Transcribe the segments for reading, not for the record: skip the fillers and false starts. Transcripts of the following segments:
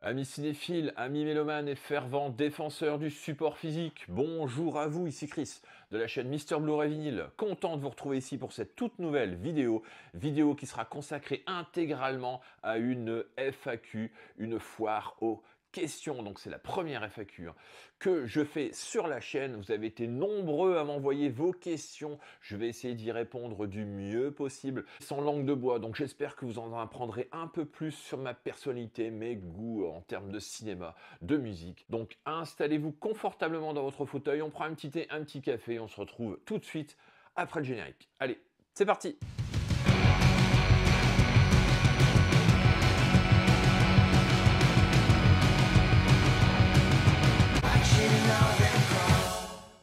Amis cinéphiles, amis mélomanes et fervents défenseurs du support physique, bonjour à vous, ici Chris de la chaîne Mister Blu-ray Vinyl. Content de vous retrouver ici pour cette toute nouvelle vidéo qui sera consacrée intégralement à une FAQ, une foire aux questions. Donc c'est la première FAQ que je fais sur la chaîne. Vous avez été nombreux à m'envoyer vos questions. Je vais essayer d'y répondre du mieux possible, sans langue de bois. Donc j'espère que vous en apprendrez un peu plus sur ma personnalité, mes goûts en termes de cinéma, de musique. Donc installez-vous confortablement dans votre fauteuil, on prend un petit thé, un petit café, on se retrouve tout de suite après le générique. Allez, c'est parti!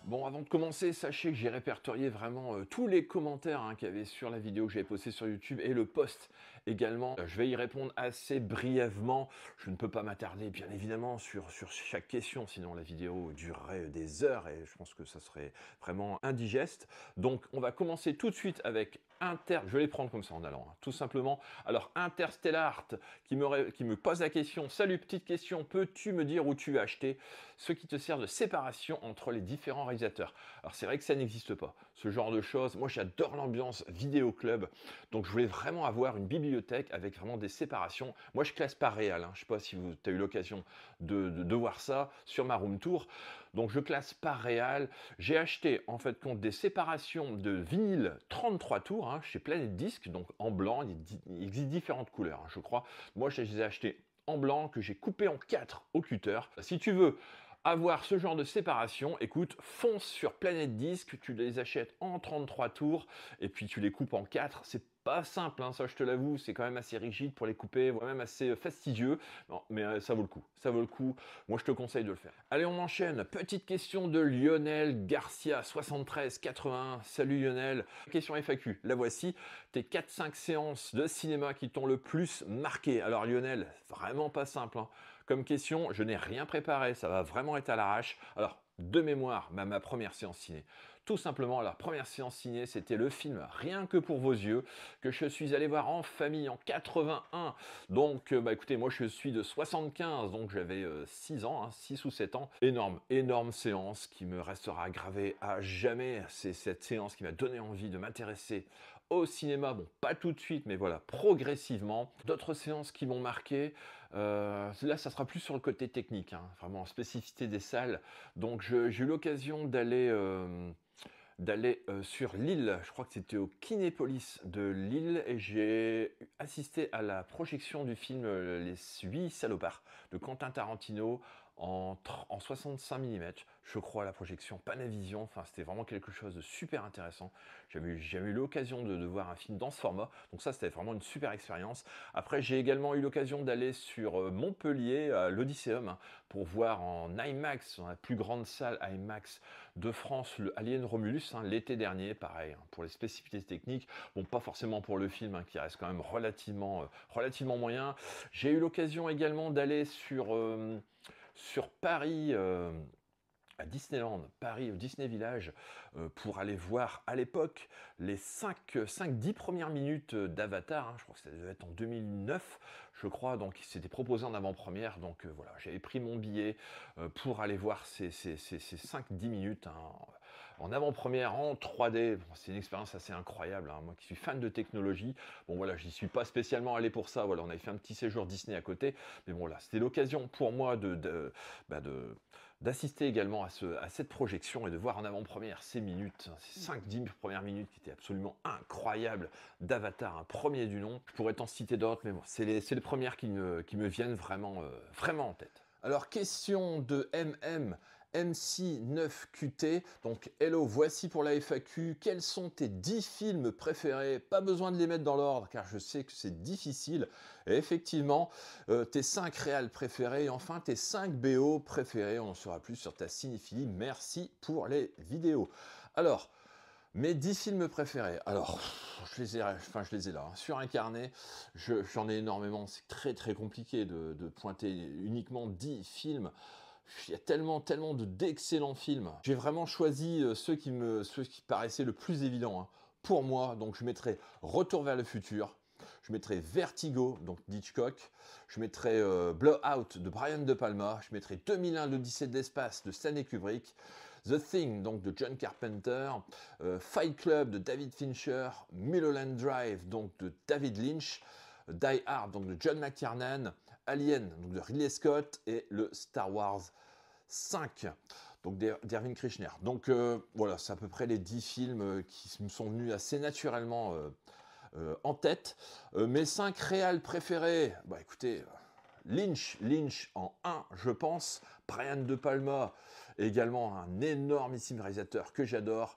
Bon, avant de commencer, sachez que j'ai répertorié vraiment tous les commentaires qu'il y avait sur la vidéo que j'avais postée sur YouTube et le post également. Je vais y répondre assez brièvement. Je ne peux pas m'attarder, bien évidemment, sur chaque question, sinon la vidéo durerait des heures et je pense que ça serait vraiment indigeste. Donc, on va commencer tout de suite avec je vais les prendre comme ça en allant, tout simplement. Alors, Interstellar qui me pose la question. Salut, petite question, peux-tu me dire où tu as acheté ce qui te sert de séparation entre les différents réalisateurs? Alors, c'est vrai que ça n'existe pas, ce genre de choses. Moi, j'adore l'ambiance vidéo club, donc je voulais vraiment avoir une bibliothèque avec vraiment des séparations. Moi, je classe par réal, je ne sais pas si tu as eu l'occasion de voir ça sur ma room tour. Donc, je classe par réal. J'ai acheté, en fait, compte des séparations de vinyle 33 tours, chez Planet Disc, donc en blanc. Il existe différentes couleurs, je crois. Moi, je les ai achetés en blanc, que j'ai coupé en 4 au cutter. Si tu veux avoir ce genre de séparation, écoute, fonce sur Planet Disc, tu les achètes en 33 tours, et puis tu les coupes en 4. C'est pas simple, ça je te l'avoue, c'est quand même assez rigide pour les couper, voire même assez fastidieux, non, mais ça vaut le coup, ça vaut le coup, moi je te conseille de le faire. Allez, on enchaîne, petite question de Lionel Garcia, 7381, salut Lionel, question FAQ, la voici, tes 4-5 séances de cinéma qui t'ont le plus marqué. Alors Lionel, vraiment pas simple, comme question, je n'ai rien préparé, ça va vraiment être à l'arrache. Alors, de mémoire, ma première séance ciné. Tout simplement, la première séance ciné, c'était le film Rien que pour vos yeux, que je suis allé voir en famille en 81. Donc, écoutez, moi je suis de 75, donc j'avais 6 ans, 6 ou 7 ans. Énorme séance qui me restera gravée à jamais. C'est cette séance qui m'a donné envie de m'intéresser au cinéma. Bon, pas tout de suite, mais voilà, progressivement. D'autres séances qui m'ont marqué, là, ça sera plus sur le côté technique, vraiment spécificité des salles. Donc, j'ai eu l'occasion d'aller sur Lille, je crois que c'était au Kinépolis de Lille, et j'ai assisté à la projection du film Les 8 salopards de Quentin Tarantino en 65 mm, je crois, à la projection Panavision. Enfin, c'était vraiment quelque chose de super intéressant. J'avais eu l'occasion de voir un film dans ce format, donc ça, c'était vraiment une super expérience. Après, j'ai également eu l'occasion d'aller sur Montpellier, à l'Odysseum, pour voir en IMAX, dans la plus grande salle IMAX de France, le Alien Romulus, l'été dernier, pareil, pour les spécificités techniques, bon, pas forcément pour le film, qui reste quand même relativement moyen. J'ai eu l'occasion également d'aller sur Paris, à Disneyland, Paris, au Disney Village, pour aller voir à l'époque les 5-10 premières minutes d'Avatar. Je crois que ça devait être en 2009, je crois, donc il s'était proposé en avant-première. Donc voilà, j'avais pris mon billet pour aller voir ces 5-10 minutes en avant-première, en 3D. Bon, c'est une expérience assez incroyable, moi qui suis fan de technologie. Bon voilà, j'y suis pas spécialement allé pour ça, voilà, on avait fait un petit séjour Disney à côté, mais bon là, c'était l'occasion pour moi d'assister également à cette projection et de voir en avant-première ces minutes, ces 5-10 premières minutes qui étaient absolument incroyables d'Avatar, un premier du nom. Je pourrais t'en citer d'autres, mais bon, c'est les premières qui me viennent vraiment en tête. Alors, question de MC9QT, donc hello, voici pour la FAQ, quels sont tes 10 films préférés? Pas besoin de les mettre dans l'ordre, car je sais que c'est difficile. Et effectivement, tes 5 réals préférés, et enfin tes 5 BO préférés, on en saura plus sur ta cinéphilie. Merci pour les vidéos. Alors, mes 10 films préférés, alors, je les ai là, sur un carnet, j'en ai énormément, c'est très compliqué de pointer uniquement 10 films. Il y a tellement d'excellents films. J'ai vraiment choisi ceux qui paraissaient le plus évidents pour moi. Donc je mettrai Retour vers le futur, Je mettrai Vertigo, donc d'Hitchcock. Je mettrai Blowout de Brian De Palma. Je mettrai 2001, l'Odyssée de l'espace de Stanley Kubrick. The Thing, donc de John Carpenter. Fight Club de David Fincher. Mulholland Drive, donc de David Lynch. Die Hard, donc de John McTiernan. Alien, donc de Ridley Scott. Et le Star Wars 5, donc d'Erwin Krishner. Donc voilà, c'est à peu près les 10 films qui me sont venus assez naturellement en tête. Mes 5 réals préférés, bah écoutez, Lynch en 1, je pense. Brian De Palma, également un énormissime réalisateur que j'adore.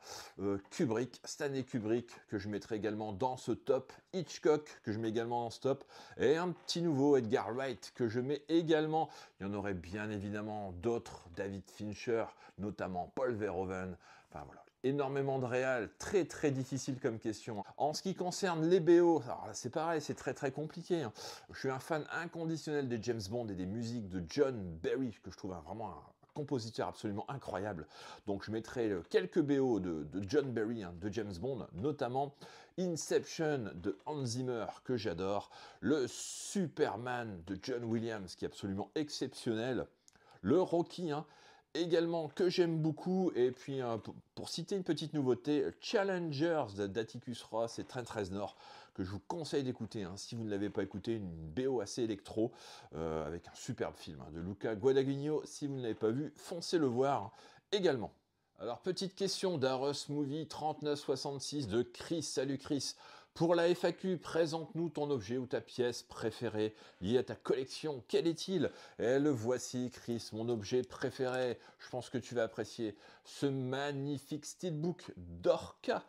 Kubrick, Stanley Kubrick, que je mettrai également dans ce top. Hitchcock, que je mets également dans ce top. Et un petit nouveau, Edgar Wright, que je mets également. Il y en aurait bien évidemment d'autres. David Fincher, notamment Paul Verhoeven. Enfin voilà. Énormément de réal, très très difficile comme question. En ce qui concerne les BO, alors là c'est pareil, c'est très très compliqué. Hein. Je suis un fan inconditionnel des James Bond et des musiques de John Barry, que je trouve vraiment un compositeur absolument incroyable. Donc je mettrai quelques BO de John Barry, hein, de James Bond, notamment Inception de Hans Zimmer, que j'adore, le Superman de John Williams, qui est absolument exceptionnel, le Rocky, hein, également que j'aime beaucoup, et puis pour citer une petite nouveauté, Challengers d'Atticus Ross et Trent Reznor, que je vous conseille d'écouter, hein, si vous ne l'avez pas écouté, une BO assez électro, avec un superbe film hein, de Luca Guadagnino. Si vous ne l'avez pas vu, foncez le voir hein, également. Alors petite question d'Aros Movie 3966 de Chris. Salut Chris. Pour la FAQ, présente-nous ton objet ou ta pièce préférée liée à ta collection. Quel est-il? Et le voici, Chris, mon objet préféré. Je pense que tu vas apprécier ce magnifique steelbook d'Orca.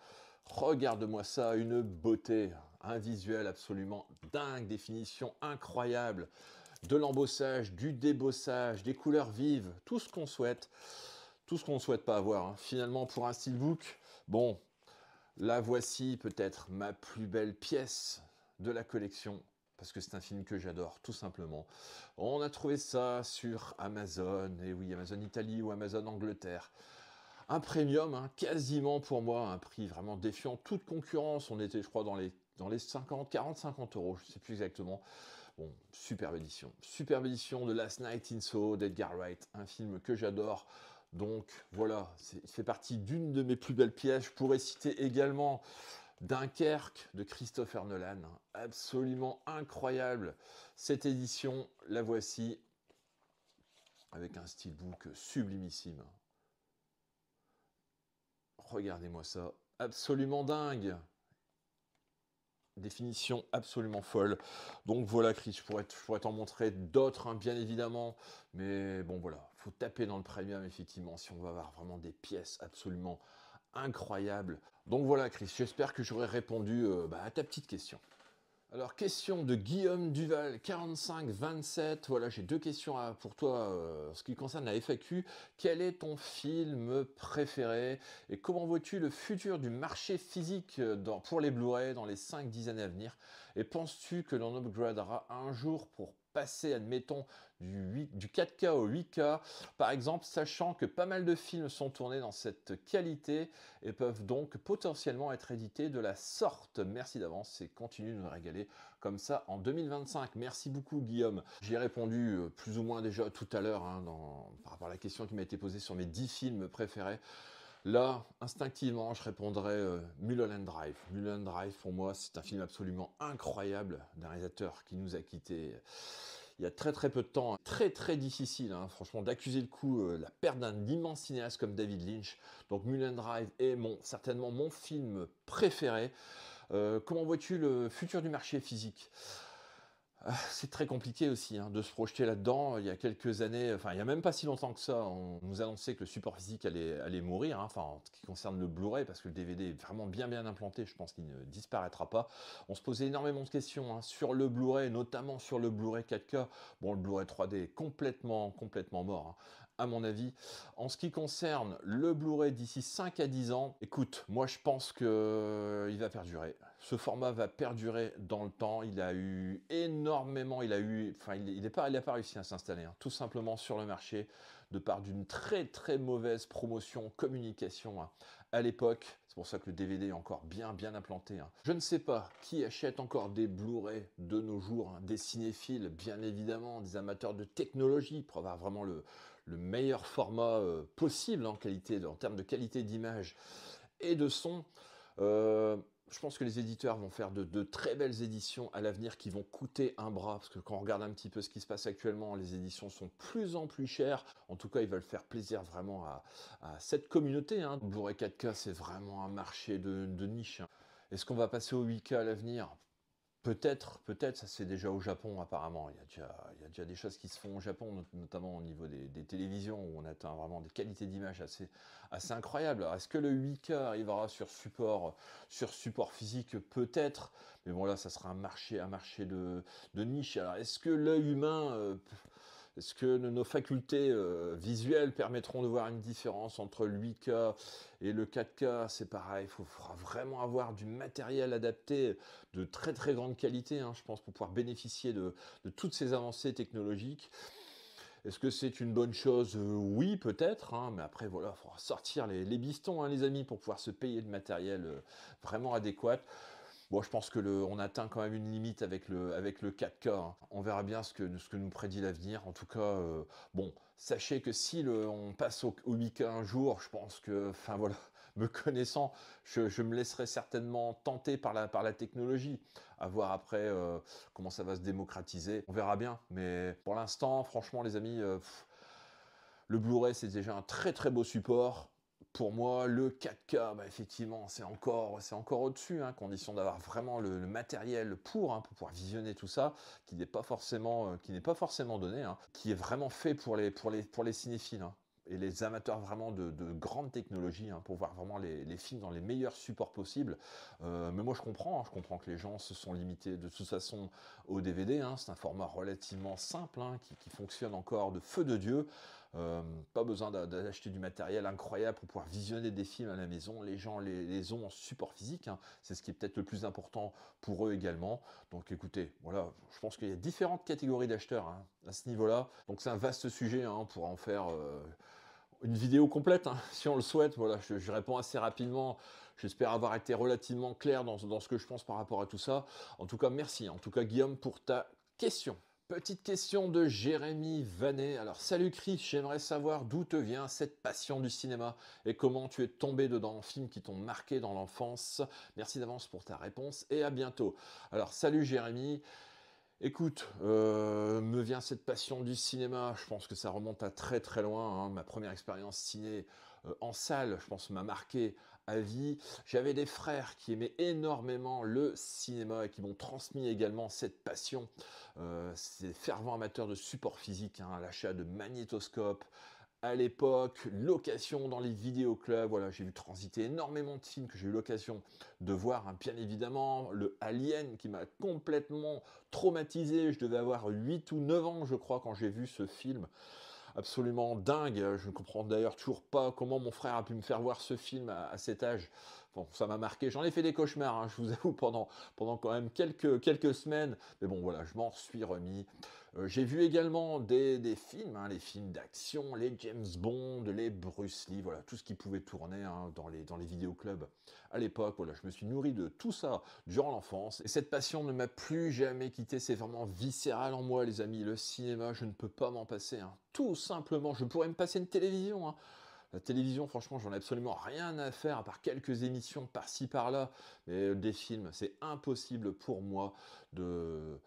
Regarde-moi ça, une beauté, un visuel absolument dingue, des finitions incroyables, de l'embossage, du débossage, des couleurs vives, tout ce qu'on souhaite. Tout ce qu'on ne souhaite pas avoir. Hein. Finalement, pour un steelbook, bon, la voici peut-être ma plus belle pièce de la collection, parce que c'est un film que j'adore, tout simplement. On a trouvé ça sur Amazon, et oui, Amazon Italie ou Amazon Angleterre. Un premium, hein, quasiment pour moi, un prix vraiment défiant toute concurrence. On était, je crois, dans les 50, 40, 50 euros, je ne sais plus exactement. Bon, superbe édition de Last Night in Soho d'Edgar Wright, un film que j'adore. Donc voilà, il fait partie d'une de mes plus belles pièces. Je pourrais citer également Dunkerque de Christopher Nolan, absolument incroyable. Cette édition, la voici, avec un steelbook sublimissime. Regardez-moi ça, absolument dingue. Définition absolument folle. Donc voilà Chris, je pourrais t'en montrer d'autres hein, bien évidemment, mais bon voilà, faut taper dans le premium effectivement si on va avoir vraiment des pièces absolument incroyables. Donc voilà Chris, j'espère que j'aurai répondu à ta petite question. Alors, question de Guillaume Duval, 45-27. Voilà, j'ai deux questions pour toi en ce qui concerne la FAQ. Quel est ton film préféré et comment vois-tu le futur du marché physique pour les Blu-ray dans les 5-10 années à venir? Et penses-tu que l'on upgradera un jour pour passer, admettons, du 4K au 8K, par exemple, sachant que pas mal de films sont tournés dans cette qualité et peuvent donc potentiellement être édités de la sorte. Merci d'avance et continue de nous régaler comme ça en 2025. Merci beaucoup Guillaume. J'y ai répondu plus ou moins déjà tout à l'heure hein, par rapport à la question qui m'a été posée sur mes 10 films préférés. Là, instinctivement, je répondrais Mulholland Drive. Mulholland Drive, pour moi, c'est un film absolument incroyable d'un réalisateur qui nous a quittés il y a très très peu de temps. Très très difficile, hein, franchement, d'accuser le coup, la perte d'un immense cinéaste comme David Lynch. Donc Mulholland Drive est certainement mon film préféré. Comment vois-tu le futur du marché physique? C'est très compliqué aussi hein, de se projeter là-dedans. Il y a quelques années, enfin il n'y a même pas si longtemps que ça, on nous annonçait que le support physique allait mourir, hein, enfin en ce qui concerne le Blu-ray, parce que le DVD est vraiment bien implanté, je pense qu'il ne disparaîtra pas. On se posait énormément de questions hein, sur le Blu-ray, notamment sur le Blu-ray 4K. Bon, le Blu-ray 3D est complètement mort. Hein, à mon avis. En ce qui concerne le Blu-ray d'ici 5 à 10 ans, écoute, moi je pense qu'il va perdurer. Ce format va perdurer dans le temps. Il a eu énormément, il n'a pas réussi à s'installer, hein, tout simplement sur le marché, de par d'une très très mauvaise promotion, communication hein, à l'époque. C'est pour ça que le DVD est encore bien implanté, hein. Je ne sais pas qui achète encore des Blu-ray de nos jours, hein. Des cinéphiles, bien évidemment, des amateurs de technologie pour avoir vraiment le meilleur format possible en termes de qualité d'image et de son. Euh, je pense que les éditeurs vont faire de très belles éditions à l'avenir qui vont coûter un bras, parce que quand on regarde un petit peu ce qui se passe actuellement, les éditions sont de plus en plus chères. En tout cas, ils veulent faire plaisir vraiment à cette communauté, hein. Blu-ray 4K, c'est vraiment un marché de niche, hein. Est-ce qu'on va passer au 8K à l'avenir? Peut-être, ça c'est déjà au Japon apparemment. Il y a déjà des choses qui se font au Japon, notamment au niveau des télévisions, où on atteint vraiment des qualités d'image assez incroyables. Alors, est-ce que le 8K arrivera sur support physique? Peut-être, mais bon là, ça sera un marché de niche. Alors, est-ce que l'œil humain, est-ce que nos facultés visuelles permettront de voir une différence entre le 8K et le 4K? C'est pareil, faudra vraiment avoir du matériel adapté de très grande qualité, hein, je pense, pour pouvoir bénéficier de toutes ces avancées technologiques. Est-ce que c'est une bonne chose? Oui, peut-être, hein, mais après, voilà, il faudra sortir les bistons, hein, les amis, pour pouvoir se payer de matériel vraiment adéquat. Bon, je pense que on atteint quand même une limite avec le 4K, hein. On verra bien ce que nous prédit l'avenir. En tout cas, bon, sachez que si on passe au 8K un jour, je pense que, enfin voilà, me connaissant, je me laisserai certainement tenter par la technologie. À voir après comment ça va se démocratiser. On verra bien. Mais pour l'instant, franchement, les amis, le Blu-ray, c'est déjà un très beau support. Pour moi, le 4K, bah, effectivement, c'est encore au-dessus, hein, condition d'avoir vraiment le matériel pour pouvoir visionner tout ça, qui n'est pas forcément donné, hein, qui est vraiment fait pour les cinéphiles, hein, et les amateurs vraiment de grande technologie, hein, pour voir vraiment les films dans les meilleurs supports possibles. Mais moi, je comprends que les gens se sont limités de toute façon au DVD, hein. C'est un format relativement simple, hein, qui fonctionne encore de feu de Dieu. Pas besoin d'acheter du matériel incroyable pour pouvoir visionner des films à la maison. Les gens les ont en support physique, hein. C'est ce qui est peut-être le plus important pour eux également. Donc écoutez, voilà, je pense qu'il y a différentes catégories d'acheteurs, hein, à ce niveau-là. Donc c'est un vaste sujet, hein, on pourra en faire une vidéo complète, hein, si on le souhaite. Voilà, je réponds assez rapidement. J'espère avoir été relativement clair dans ce que je pense par rapport à tout ça. En tout cas, merci. En tout cas, Guillaume, pour ta question. Petite question de Jérémy Vanet. Alors, salut Chris, j'aimerais savoir d'où te vient cette passion du cinéma et comment tu es tombé dedans, films qui t'ont marqué dans l'enfance. Merci d'avance pour ta réponse et à bientôt. Alors, salut Jérémy. Écoute, me vient cette passion du cinéma. Je pense que ça remonte à très loin, hein. Ma première expérience ciné en salle, je pense, m'a marqué à vie. J'avais des frères qui aimaient énormément le cinéma et qui m'ont transmis également cette passion. C'est des fervents amateurs de support physique, hein, l'achat de magnétoscopes, à l'époque, location dans les vidéoclubs. Voilà, j'ai vu transiter énormément de films que j'ai eu l'occasion de voir, hein. Bien évidemment, le Alien qui m'a complètement traumatisé. Je devais avoir 8 ou 9 ans, je crois, quand j'ai vu ce film. Absolument dingue. Je ne comprends d'ailleurs toujours pas comment mon frère a pu me faire voir ce film à cet âge. Bon, ça m'a marqué. J'en ai fait des cauchemars, hein, je vous avoue, pendant quand même quelques semaines. Mais bon, voilà, je m'en suis remis. J'ai vu également des films, hein, les films d'action, les James Bond, les Bruce Lee, voilà, tout ce qui pouvait tourner, hein, dans les vidéoclubs à l'époque. Voilà, je me suis nourri de tout ça durant l'enfance. Et cette passion ne m'a plus jamais quitté. C'est vraiment viscéral en moi, les amis. Le cinéma, je ne peux pas m'en passer, hein. Tout simplement, je pourrais me passer une télévision, hein. La télévision, franchement, j'en ai absolument rien à faire, à part quelques émissions par-ci par-là. Mais des films, c'est impossible pour moi de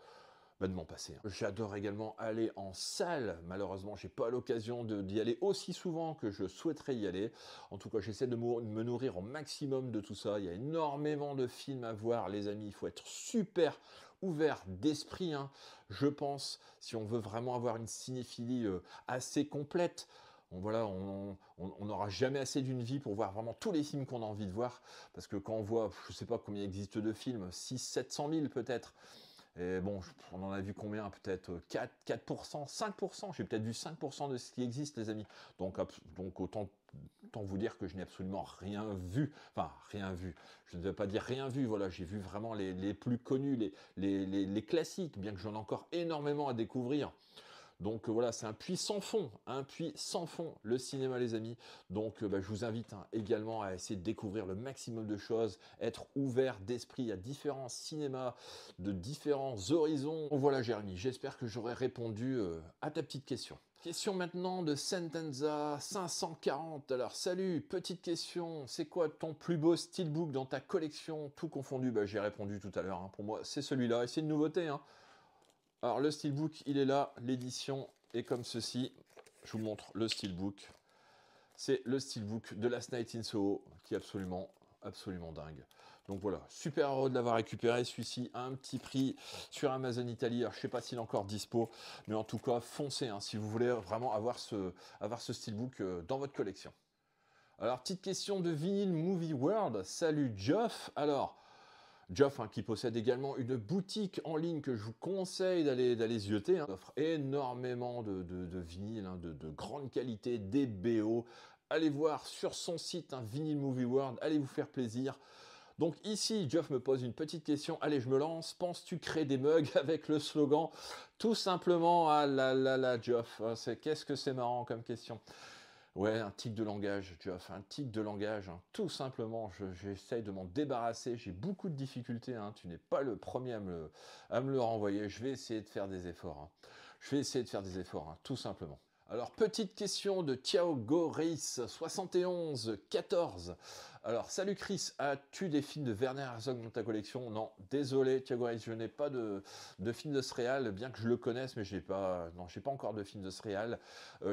m'en passer, hein. J'adore également aller en salle. Malheureusement, j'ai pas l'occasion d'y aller aussi souvent que je souhaiterais y aller. En tout cas, j'essaie de me nourrir au maximum de tout ça. Il y a énormément de films à voir, les amis. Il faut être super ouvert d'esprit, hein, je pense, si on veut vraiment avoir une cinéphilie assez complète. Voilà, on n'aura jamais assez d'une vie pour voir vraiment tous les films qu'on a envie de voir. Parce que quand on voit, je sais pas combien il existe de films, 600 000, 700 000 peut-être. Et bon, on en a vu combien? Peut-être 4%, 5%. J'ai peut-être vu 5% de ce qui existe, les amis. Donc autant vous dire que je n'ai absolument rien vu. Enfin, rien vu. Je ne vais pas dire rien vu. Voilà, j'ai vu vraiment les plus connus, les classiques, bien que j'en ai encore énormément à découvrir. Donc voilà, c'est un puits sans fond, un puits sans fond, le cinéma les amis. Donc je vous invite également à essayer de découvrir le maximum de choses, être ouvert d'esprit à différents cinémas, de différents horizons. Donc voilà Jérémy, j'espère que j'aurai répondu à ta petite question. Question maintenant de Sentenza 540. Alors salut, petite question, c'est quoi ton plus beau steelbook dans ta collection, tout confondu? J'ai répondu tout à l'heure, pour moi c'est celui-là, et c'est une nouveauté. Alors le steelbook, il est là, l'édition est comme ceci. Je vous montre le steelbook. C'est le steelbook de Last Night in Soho, qui est absolument dingue. Donc voilà, super heureux de l'avoir récupéré, celui-ci à un petit prix sur Amazon Italie. Alors je sais pas s'il est encore dispo, mais en tout cas, foncez si vous voulez vraiment avoir ce steelbook dans votre collection. Alors, petite question de Vinyl Movie World. Salut Geoff. Alors, Geoff, qui possède également une boutique en ligne que je vous conseille d'aller zioter. Il offre énormément de vinyles, de grande qualité, des BO. Allez voir sur son site, Vinyl Movie World, allez vous faire plaisir. Donc ici, Geoff me pose une petite question. Allez, je me lance. Penses-tu créer des mugs avec le slogan tout simplement, ah là là là, Geoff, qu'est-ce que c'est marrant comme question. Ouais, un tic de langage, Geoff, un tic de langage, tout simplement, j'essaye de m'en débarrasser, j'ai beaucoup de difficultés, tu n'es pas le premier à me le renvoyer, je vais essayer de faire des efforts, je vais essayer de faire des efforts, tout simplement. Alors, petite question de Thiago Reis, 71 14. Alors, salut Chris, as-tu des films de Werner Herzog dans ta collection? Non, désolé Thiago Reis, je n'ai pas de film de ce réal, bien que je le connaisse, mais je n'ai pas encore de film de ce réal.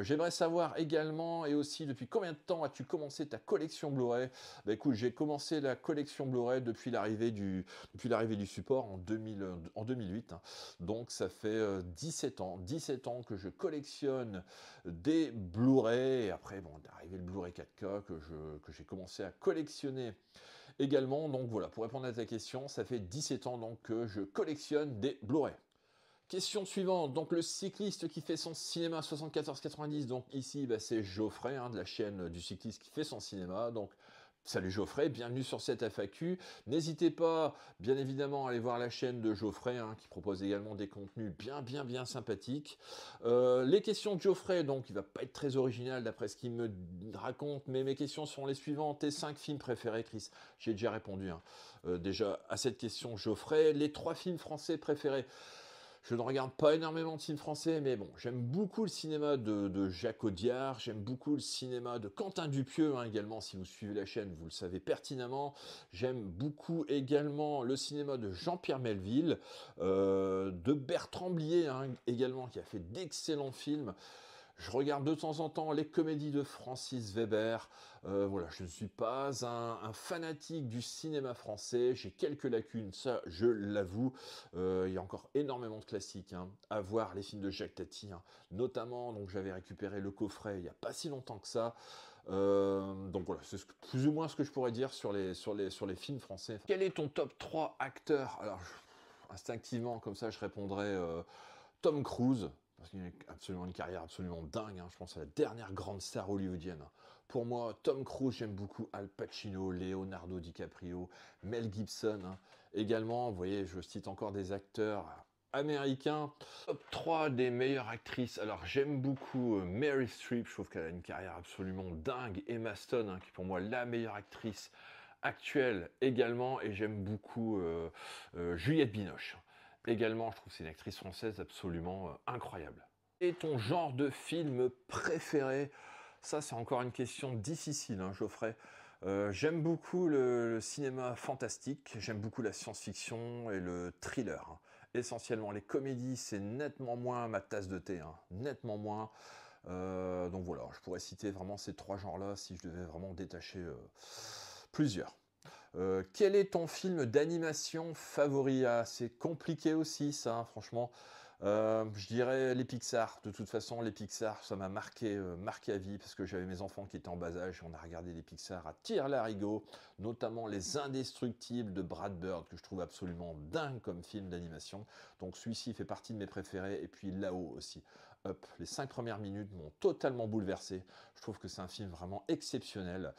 J'aimerais savoir également, et aussi, depuis combien de temps as-tu commencé ta collection Blu-ray? Écoute, j'ai commencé la collection Blu-ray depuis l'arrivée du support en 2008. Donc, ça fait 17 ans que je collectionne des Blu-ray, et après, est arrivé le Blu-ray 4K que j'ai commencé à collectionner également. Donc voilà, pour répondre à ta question, ça fait 17 ans donc que je collectionne des Blu-ray. Question suivante, donc le cycliste qui fait son cinéma 74-90, donc ici c'est Geoffrey de la chaîne du cycliste qui fait son cinéma, donc salut Geoffrey, bienvenue sur cette FAQ. N'hésitez pas, bien évidemment, à aller voir la chaîne de Geoffrey, qui propose également des contenus bien sympathiques. Les questions de Geoffrey, donc il va pas être très original d'après ce qu'il me raconte, mais mes questions sont les suivantes. Tes 5 films préférés, Chris? J'ai déjà répondu déjà à cette question, Geoffrey. Les 3 films français préférés? Je ne regarde pas énormément de films français, mais bon, j'aime beaucoup le cinéma de Jacques Audiard, j'aime beaucoup le cinéma de Quentin Dupieux également, si vous suivez la chaîne, vous le savez pertinemment. J'aime beaucoup également le cinéma de Jean-Pierre Melville, de Bertrand Blier également, qui a fait d'excellents films. Je regarde de temps en temps les comédies de Francis Weber. Voilà, je ne suis pas un fanatique du cinéma français. J'ai quelques lacunes, ça je l'avoue. Il y a encore énormément de classiques à voir, les films de Jacques Tati, notamment. Donc j'avais récupéré le coffret il n'y a pas si longtemps que ça. Donc voilà, c'est plus ou moins ce que je pourrais dire sur les films français. Quel est ton top 3 acteurs? Alors, instinctivement, comme ça, je répondrais Tom Cruise, parce qu'il a absolument une carrière absolument dingue. Je pense à la dernière grande star hollywoodienne. Pour moi, Tom Cruise, j'aime beaucoup Al Pacino, Leonardo DiCaprio, Mel Gibson. Également, vous voyez, je cite encore des acteurs américains. Top 3 des meilleures actrices. Alors, j'aime beaucoup Mary Streep. Je trouve qu'elle a une carrière absolument dingue. Emma Stone, qui est pour moi la meilleure actrice actuelle également. Et j'aime beaucoup Juliette Binoche. Également, je trouve que c'est une actrice française absolument incroyable. Et ton genre de film préféré? Ça, c'est encore une question difficile, Geoffrey. J'aime beaucoup le cinéma fantastique, j'aime beaucoup la science-fiction et le thriller. Essentiellement, les comédies, c'est nettement moins ma tasse de thé, nettement moins. Donc voilà, je pourrais citer vraiment ces 3 genres-là si je devais vraiment détacher plusieurs. Quel est ton film d'animation favori? C'est compliqué aussi ça, franchement. Je dirais les Pixar. De toute façon, les Pixar, ça m'a marqué à vie parce que j'avais mes enfants qui étaient en bas âge et on a regardé les Pixar à tire-larigot, notamment Les Indestructibles de Brad Bird, que je trouve absolument dingue comme film d'animation. Donc celui-ci fait partie de mes préférés, et puis Là-haut aussi. Up. Les 5 premières minutes m'ont totalement bouleversé. Je trouve que c'est un film vraiment exceptionnel.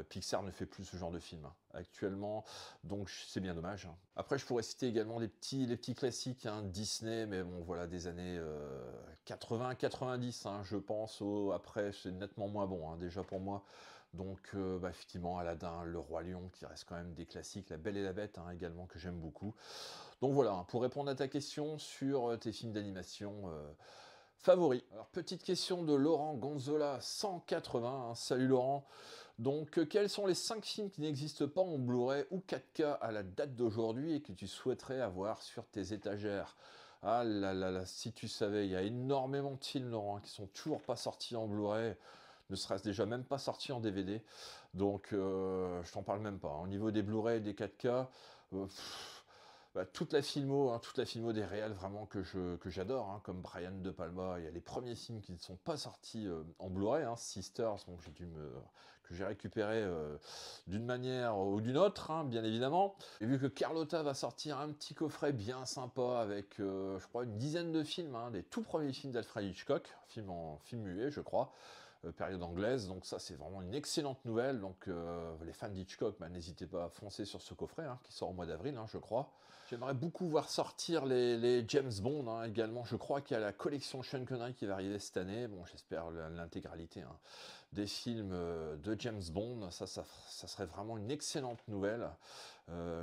Pixar ne fait plus ce genre de film actuellement, donc c'est bien dommage. Après, je pourrais citer également les petits classiques Disney, mais bon, voilà, des années 80-90, je pense. Après, c'est nettement moins bon, déjà pour moi. Donc, effectivement, Aladdin, Le Roi Lion, qui reste quand même des classiques. La Belle et la Bête, également, que j'aime beaucoup. Donc voilà, pour répondre à ta question sur tes films d'animation favoris. Alors, petite question de Laurent Gonzola 180. Salut Laurent. Donc, quels sont les 5 films qui n'existent pas en Blu-ray ou 4K à la date d'aujourd'hui et que tu souhaiterais avoir sur tes étagères? Ah là là là, si tu savais, il y a énormément de films, Laurent, qui sont toujours pas sortis en Blu-ray, ne serait-ce déjà même pas sortis en DVD. Donc, je t'en parle même pas. Au niveau des Blu-ray et des 4K, toute la filmo des réals vraiment que j'adore, comme Brian De Palma. Il y a les premiers films qui ne sont pas sortis en Blu-ray, Sisters, donc que j'ai récupéré d'une manière ou d'une autre, bien évidemment. Et vu que Carlotta va sortir un petit coffret bien sympa avec, je crois, une dizaine de films, des tout premiers films d'Alfred Hitchcock, film muet, je crois. Période anglaise, donc ça c'est vraiment une excellente nouvelle. Donc les fans d'Hitchcock, n'hésitez pas à foncer sur ce coffret qui sort au mois d'avril, je crois. J'aimerais beaucoup voir sortir les James Bond également. Je crois qu'il y a la collection Sean Connery qui va arriver cette année. Bon, j'espère l'intégralité des films de James Bond. Ça serait vraiment une excellente nouvelle.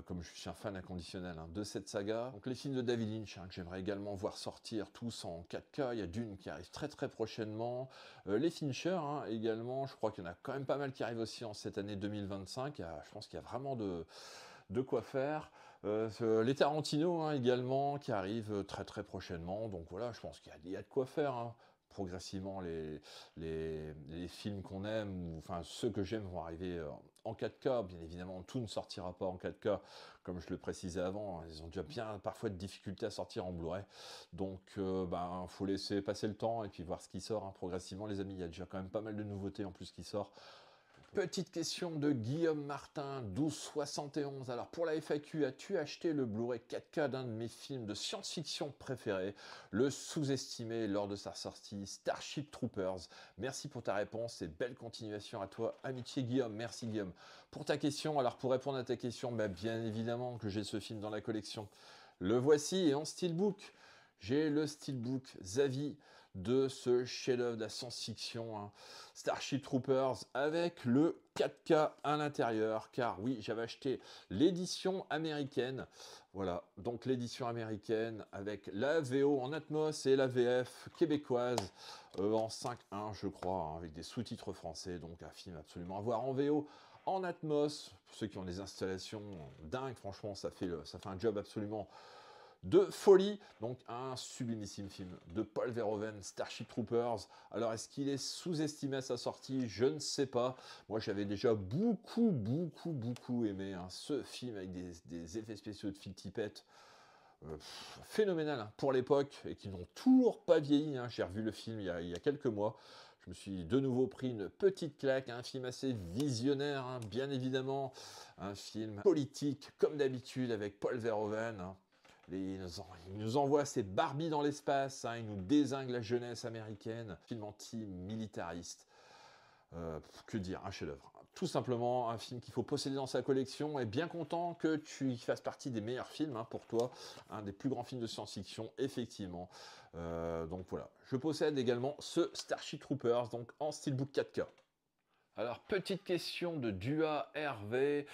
Comme je suis un fan inconditionnel de cette saga. Donc les films de David Lynch, que j'aimerais également voir sortir tous en 4K. Il y a Dune qui arrive très très prochainement. Les Fincher également, je crois qu'il y en a quand même pas mal qui arrivent aussi en cette année 2025. Je pense qu'il y a vraiment de quoi faire. Les Tarantino également qui arrivent très très prochainement. Donc voilà, je pense qu'il y a de quoi faire. Progressivement, les films qu'on aime, ou enfin ceux que j'aime vont arriver en 4K. Bien évidemment, tout ne sortira pas en 4K, comme je le précisais avant. Ils ont déjà bien parfois de difficultés à sortir en Blu-ray. Donc, faut laisser passer le temps et puis voir ce qui sort progressivement, les amis. Il y a déjà quand même pas mal de nouveautés en plus qui sortent. Petite question de Guillaume Martin, 1271. Alors pour la FAQ, as-tu acheté le Blu-ray 4K d'un de mes films de science-fiction préférés, le sous-estimé lors de sa sortie, Starship Troopers? Merci pour ta réponse et belle continuation à toi, amitié Guillaume. Merci Guillaume pour ta question. Alors pour répondre à ta question, bien évidemment que j'ai ce film dans la collection. Le voici et en steelbook. J'ai le steelbook Zavi de ce chef-d'œuvre de la science-fiction, Starship Troopers, avec le 4K à l'intérieur, car oui, j'avais acheté l'édition américaine. Voilà, donc l'édition américaine avec la VO en Atmos et la VF québécoise en 5.1, je crois, avec des sous-titres français, donc un film absolument à voir en VO. En Atmos, pour ceux qui ont des installations dingues, franchement, ça fait un job absolument de folie. Donc un sublimissime film de Paul Verhoeven, Starship Troopers. Alors est-ce qu'il est sous-estimé à sa sortie? Je ne sais pas. Moi j'avais déjà beaucoup aimé ce film avec des effets spéciaux de Phil Tippett phénoménal pour l'époque et qui n'ont toujours pas vieilli. J'ai revu le film il y a quelques mois. Je me suis de nouveau pris une petite claque, un film assez visionnaire, bien évidemment, un film politique comme d'habitude avec Paul Verhoeven. Il nous envoie ses Barbie dans l'espace, il nous dézingue la jeunesse américaine, film anti-militariste. Que dire, un chef-d'œuvre. Tout simplement un film qu'il faut posséder dans sa collection et bien content que tu y fasses partie des meilleurs films pour toi, un des plus grands films de science-fiction, effectivement. Donc voilà, je possède également ce Starship Troopers, donc en steelbook 4K. Alors, petite question de Dua Hervé.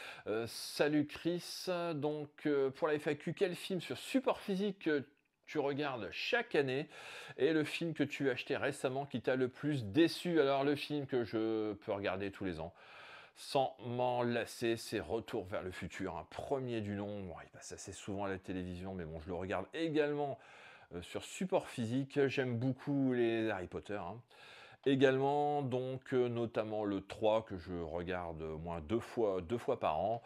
Salut Chris. Donc, pour la FAQ, quel film sur support physique tu regardes chaque année et le film que tu as acheté récemment qui t'a le plus déçu? Alors, le film que je peux regarder tous les ans sans m'en lasser, c'est Retour vers le futur, un premier du nom. Bon, il passe assez souvent à la télévision, mais bon, je le regarde également sur support physique. J'aime beaucoup les Harry Potter. Également, donc, notamment le 3 que je regarde au moins deux fois par an.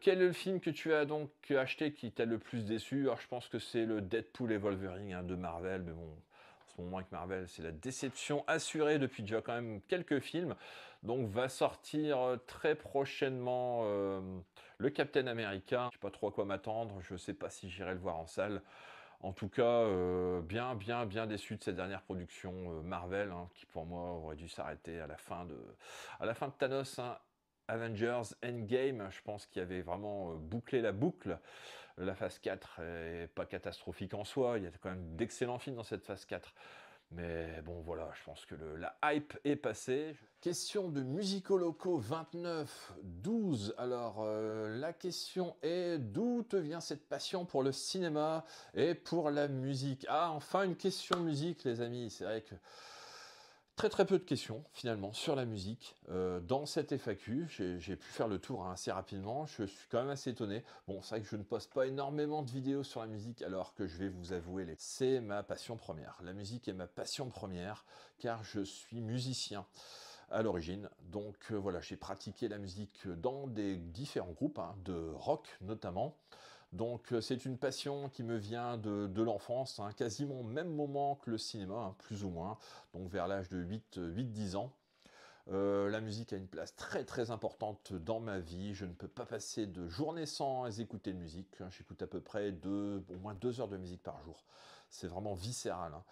Quel est le film que tu as donc acheté qui t'a le plus déçu? Alors, je pense que c'est le Deadpool et Wolverine de Marvel, mais bon, en ce moment avec Marvel, c'est la déception assurée depuis déjà quand même quelques films. Donc, va sortir très prochainement le Captain America. Je sais pas trop à quoi m'attendre, je sais pas si j'irai le voir en salle. En tout cas, bien déçu de cette dernière production Marvel, hein, qui pour moi aurait dû s'arrêter à la fin de Thanos, hein. Avengers Endgame, je pense qu'il y avait vraiment bouclé la boucle. La phase 4 est pas catastrophique en soi, il y a quand même d'excellents films dans cette phase 4. Mais bon, voilà, je pense que la hype est passée. Question de Musicoloco 2912. Alors, la question est, d'où te vient cette passion pour le cinéma et pour la musique? Ah, enfin une question musique, les amis. C'est vrai que très peu de questions finalement sur la musique dans cette FAQ. J'ai pu faire le tour, hein, assez rapidement. Je suis quand même assez étonné. Bon, c'est vrai que je ne poste pas énormément de vidéos sur la musique, alors que je vais vous avouer, c'est ma passion première. La musique est ma passion première, car je suis musicien à l'origine. Donc voilà, j'ai pratiqué la musique dans des différents groupes, hein, de rock notamment. Donc c'est une passion qui me vient de l'enfance, hein, quasiment au même moment que le cinéma, hein, plus ou moins, donc vers l'âge de 8-10 ans. La musique a une place très importante dans ma vie. Je ne peux pas passer de journée sans écouter de musique. J'écoute à peu près au moins 2 heures de musique par jour. C'est vraiment viscéral, hein.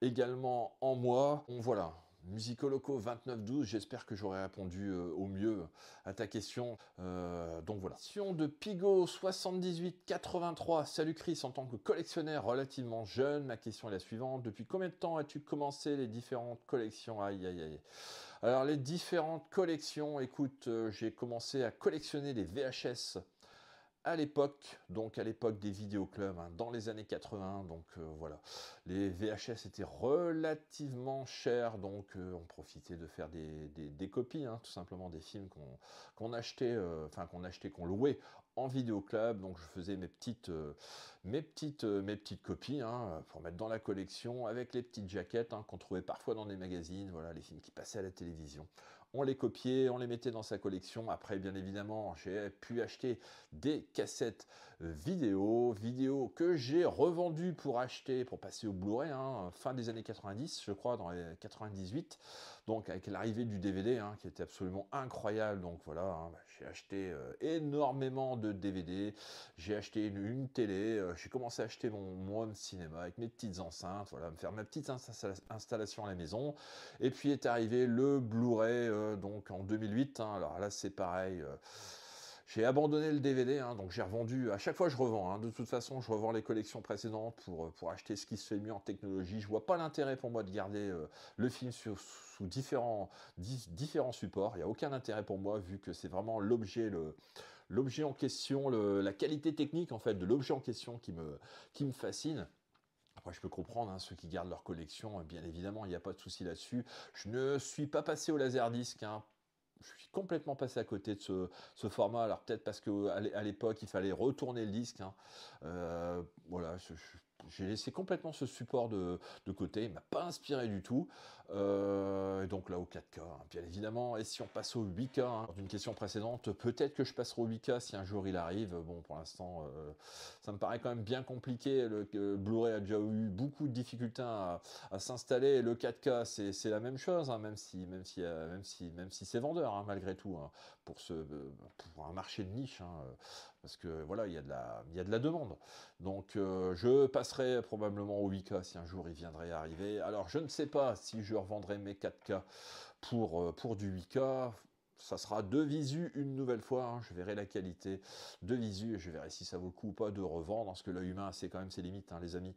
Également en moi, voilà. Musicoloco 2912, j'espère que j'aurai répondu au mieux à ta question. Donc voilà. Question de Pigo 7883. Salut Chris, en tant que collectionneur relativement jeune, ma question est la suivante. Depuis combien de temps as-tu commencé les différentes collections? Aïe aïe aïe. Alors les différentes collections, écoute, j'ai commencé à collectionner les VHS à l'époque, donc à l'époque des vidéoclubs, hein, dans les années 80, donc voilà. Les VHS étaient relativement chers, donc on profitait de faire des copies, hein, tout simplement des films qu'on achetait, qu'on louait en vidéoclub. Donc je faisais mes petites copies, hein, pour mettre dans la collection, avec les petites jaquettes, hein, qu'on trouvait parfois dans des magazines, voilà, les films qui passaient à la télévision. On les copiait, on les mettait dans sa collection. Après, bien évidemment, j'ai pu acheter des cassettes vidéo que j'ai revendues pour passer au Blu-ray, hein, fin des années 90, je crois, dans les 98. Donc avec l'arrivée du DVD, hein, qui était absolument incroyable. Donc voilà, hein, j'ai acheté énormément de DVD. J'ai acheté une télé. J'ai commencé à acheter mon home cinéma avec mes petites enceintes. Voilà, me faire ma petite installation à la maison. Et puis est arrivé le Blu-ray, donc en 2008. Hein. Alors là, c'est pareil. J'ai abandonné le DVD, hein, donc j'ai revendu. À chaque fois, je revends, hein. De toute façon, je revends les collections précédentes pour acheter ce qui se fait mieux en technologie. Je vois pas l'intérêt pour moi de garder le film sous différents supports. Il n'y a aucun intérêt pour moi, vu que c'est vraiment l'objet en question, la qualité technique en fait de l'objet en question qui me fascine. Après, je peux comprendre, hein, ceux qui gardent leur collection, bien évidemment, il n'y a pas de souci là-dessus. Je ne suis pas passé au laserdisc, hein. Je suis complètement passé à côté de ce format. Alors peut-être parce qu'à l'époque, il fallait retourner le disque, hein. Voilà, j'ai laissé complètement ce support de côté. Il ne m'a pas inspiré du tout. Et donc là, au 4K, hein, bien évidemment. Et si on passe au 8K, hein, lors d'une question précédente, peut-être que je passerai au 8K si un jour il arrive. Bon, pour l'instant, ça me paraît quand même bien compliqué. Le Blu-ray a déjà eu beaucoup de difficultés à s'installer. Le 4K, c'est la même chose, hein, même si c'est vendeur, hein, malgré tout, hein, pour un marché de niche, hein, parce que voilà, il y a de la demande. Donc je passerai probablement au 8K si un jour il viendrait à arriver. Alors je ne sais pas si je revendrai mes 4K pour du 8K. Ça sera de visu une nouvelle fois, hein. Je verrai la qualité de visu et je verrai si ça vaut le coup ou pas de revendre, parce que l'œil humain, c'est quand même ses limites, hein, les amis,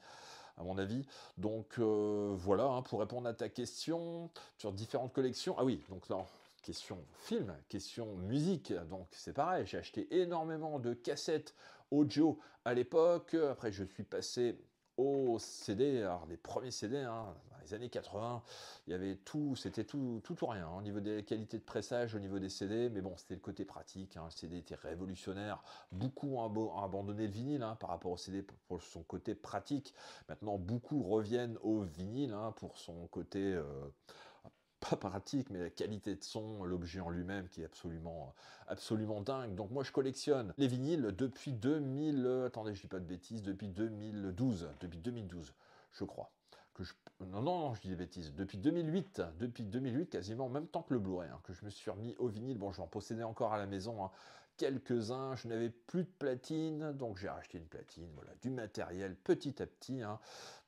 à mon avis. Donc voilà, hein, pour répondre à ta question sur différentes collections. Ah oui, donc là, question film, question musique. Donc c'est pareil, j'ai acheté énormément de cassettes audio à l'époque. Après, je suis passé aux CD, alors les premiers CD, hein, dans les années 80, il y avait tout, c'était tout ou rien, hein, au niveau des qualités de pressage, au niveau des CD, mais bon, c'était le côté pratique, hein, le CD était révolutionnaire. Beaucoup ont abandonné le vinyle, hein, par rapport au CD pour son côté pratique. Maintenant, beaucoup reviennent au vinyle, hein, pour son côté pas pratique, mais la qualité de son, l'objet en lui-même qui est absolument dingue. Donc moi je collectionne les vinyles depuis 2000, attendez, je dis pas de bêtises, depuis 2012, je crois Non, non, non, je dis des bêtises. Depuis 2008, quasiment en même temps que le Blu-ray, hein, que je me suis remis au vinyle. Bon, j'en possédais encore à la maison, hein, quelques-uns. Je n'avais plus de platine, donc j'ai racheté une platine. Voilà, du matériel petit à petit, hein.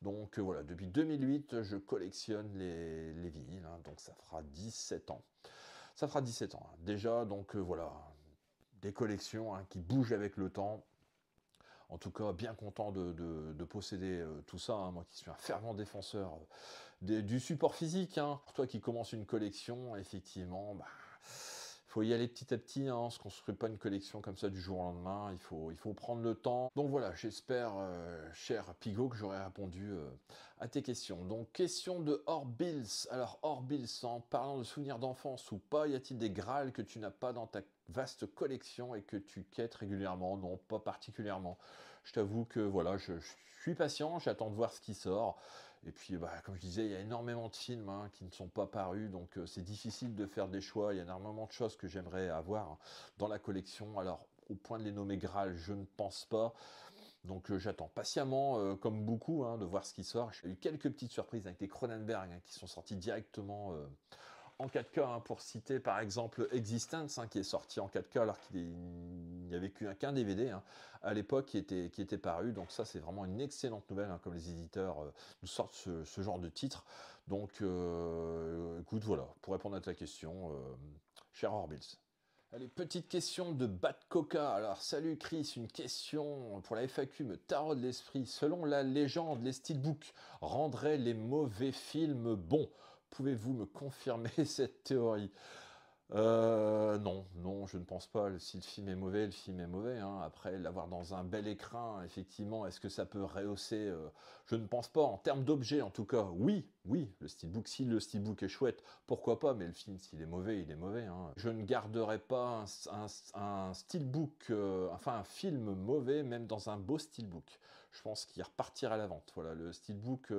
Donc voilà, depuis 2008, je collectionne les vinyles, hein, donc ça fera 17 ans. Ça fera 17 ans, hein. Déjà, donc voilà, des collections, hein, qui bougent avec le temps. En tout cas, bien content de posséder tout ça, hein, moi qui suis un fervent défenseur du support physique, hein. Pour toi qui commence une collection, effectivement, bah, faut y aller petit à petit, hein. On ne se construit pas une collection comme ça du jour au lendemain, il faut prendre le temps. Donc voilà, j'espère, cher Pigot, que j'aurai répondu à tes questions. Donc, question de Orbills. Alors, Orbills, en parlant de souvenirs d'enfance ou pas, y a-t-il des Graals que tu n'as pas dans ta vaste collection et que tu quêtes régulièrement? Non, pas particulièrement. Je t'avoue que voilà, je suis patient, j'attends de voir ce qui sort. Et puis, bah, comme je disais, il y a énormément de films, hein, qui ne sont pas parus, donc c'est difficile de faire des choix. Il y a énormément de choses que j'aimerais avoir dans la collection. Alors, au point de les nommer Graal, je ne pense pas. Donc j'attends patiemment, comme beaucoup, hein, de voir ce qui sort. J'ai eu quelques petites surprises avec des Cronenberg, hein, qui sont sortis directement en 4K, hein, pour citer par exemple Existence, hein, qui est sorti en 4K alors qu'il n'y avait qu'un DVD, hein, à l'époque qui était paru. Donc ça, c'est vraiment une excellente nouvelle, hein, comme les éditeurs nous sortent ce genre de titre. Donc écoute, voilà, pour répondre à ta question, cher Orbills. Allez, petite question de Bat Coca. Alors, salut Chris, une question pour la FAQ me taraude l'esprit. Selon la légende, les steelbooks rendraient les mauvais films bons. Pouvez-vous me confirmer cette théorie? Non, non, je ne pense pas. Si le film est mauvais, le film est mauvais, hein. Après, l'avoir dans un bel écran, effectivement, est-ce que ça peut rehausser Je ne pense pas. En termes d'objet, en tout cas, oui, oui, le steelbook, si le steelbook est chouette, pourquoi pas, mais le film, s'il est mauvais, il est mauvais, hein. Je ne garderai pas un steelbook, enfin un film mauvais, même dans un beau steelbook. Je pense qu'il repartira à la vente. Voilà, le steelbook,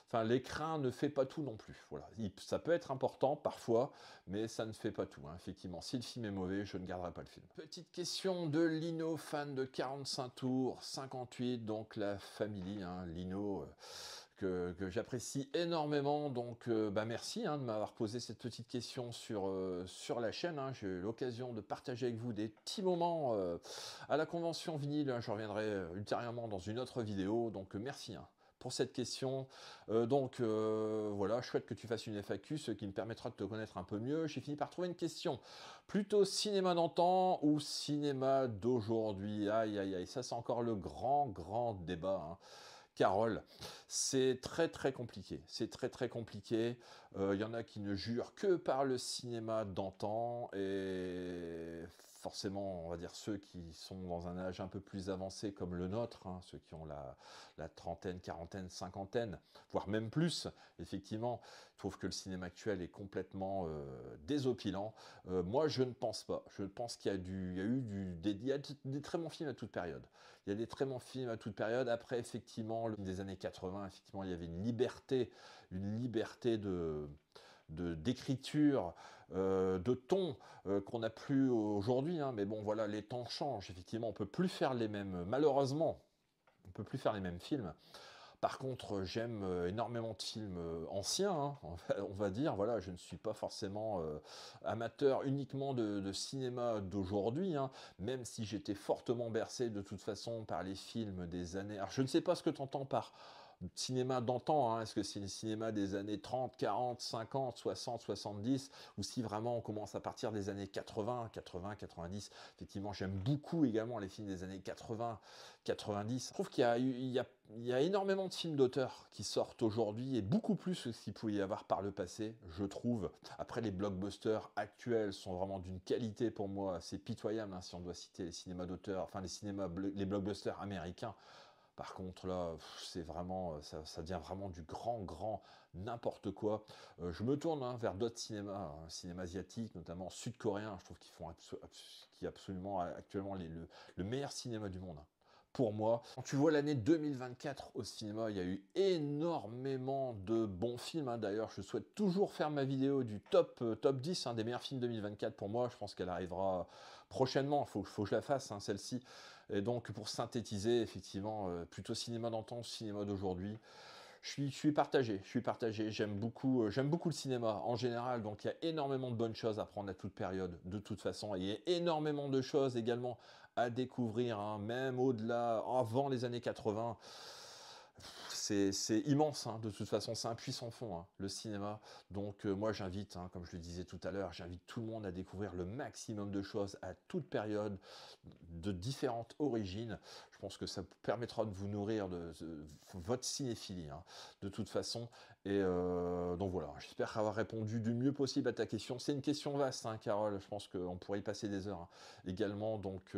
enfin, l'écran ne fait pas tout non plus. Voilà, ça peut être important parfois, mais ça ne fait pas tout, hein. Effectivement, si le film est mauvais, je ne garderai pas le film. Petite question de Lino, fan de 45 tours, 58, donc la famille, hein, Lino, que j'apprécie énormément. Donc bah merci, hein, de m'avoir posé cette petite question sur la chaîne, hein. J'ai eu l'occasion de partager avec vous des petits moments à la convention vinyle, hein. Je reviendrai ultérieurement dans une autre vidéo, donc merci, hein, pour cette question. Voilà, chouette que tu fasses une FAQ, ce qui me permettra de te connaître un peu mieux. J'ai fini par trouver une question. Plutôt cinéma d'antan ou cinéma d'aujourd'hui? Aïe, aïe, aïe, ça c'est encore le grand débat, hein. Carole, c'est très compliqué. C'est très compliqué. Il y en a qui ne jurent que par le cinéma d'antan et forcément, on va dire ceux qui sont dans un âge un peu plus avancé comme le nôtre, hein, ceux qui ont la trentaine, quarantaine, cinquantaine, voire même plus, effectivement, trouvent que le cinéma actuel est complètement désopilant. Moi, je ne pense pas. Je pense qu'il y a il y a des très bons films à toute période. Il y a des très bons films à toute période. Après, effectivement, des années 80, effectivement, il y avait une liberté d'écriture, de ton, qu'on n'a plus aujourd'hui, hein. Mais bon, voilà, les temps changent. Effectivement, on peut plus faire les mêmes, malheureusement, on peut plus faire les mêmes films. Par contre, j'aime énormément de films anciens, hein, on va dire. Voilà, je ne suis pas forcément amateur uniquement de cinéma d'aujourd'hui, hein, même si j'étais fortement bercé de toute façon par les films des années. Alors, je ne sais pas ce que tu entends par cinéma d'antan, hein. Est-ce que c'est le cinéma des années 30, 40, 50, 60, 70, ou si vraiment on commence à partir des années 80, 90. Effectivement, j'aime beaucoup également les films des années 80, 90. Je trouve il y a énormément de films d'auteurs qui sortent aujourd'hui, et beaucoup plus que ce qu'il pouvait y avoir par le passé, je trouve. Après, les blockbusters actuels sont vraiment d'une qualité pour moi assez pitoyable, hein, si on doit citer les cinémas d'auteurs, enfin les blockbusters américains. Par contre, là, c'est vraiment, ça devient vraiment du grand n'importe quoi. Je me tourne, hein, vers d'autres cinémas, hein, cinéma asiatique, notamment sud-coréen. Je trouve qu'ils font qui est absolument actuellement le meilleur cinéma du monde, hein, pour moi. Quand tu vois l'année 2024 au cinéma, il y a eu énormément de bons films, hein. D'ailleurs, je souhaite toujours faire ma vidéo du top 10, hein, des meilleurs films 2024 pour moi. Je pense qu'elle arrivera prochainement. Faut que je la fasse, hein, celle-ci. Et donc, pour synthétiser, effectivement, plutôt cinéma d'antan, cinéma d'aujourd'hui. Je suis partagé. J'aime beaucoup le cinéma en général, donc il y a énormément de bonnes choses à prendre à toute période, de toute façon. Et il y a énormément de choses également à découvrir, hein, même au-delà, avant les années 80. C'est immense, hein, de toute façon, c'est un puissant fond, hein, le cinéma. Donc moi j'invite, hein, comme je le disais tout à l'heure, j'invite tout le monde à découvrir le maximum de choses à toute période, de différentes origines. Je pense que ça permettra de vous nourrir de votre cinéphilie, hein, de toute façon. Et donc voilà, j'espère avoir répondu du mieux possible à ta question. C'est une question vaste, hein, Carole, je pense qu'on pourrait y passer des heures, hein, également. Donc,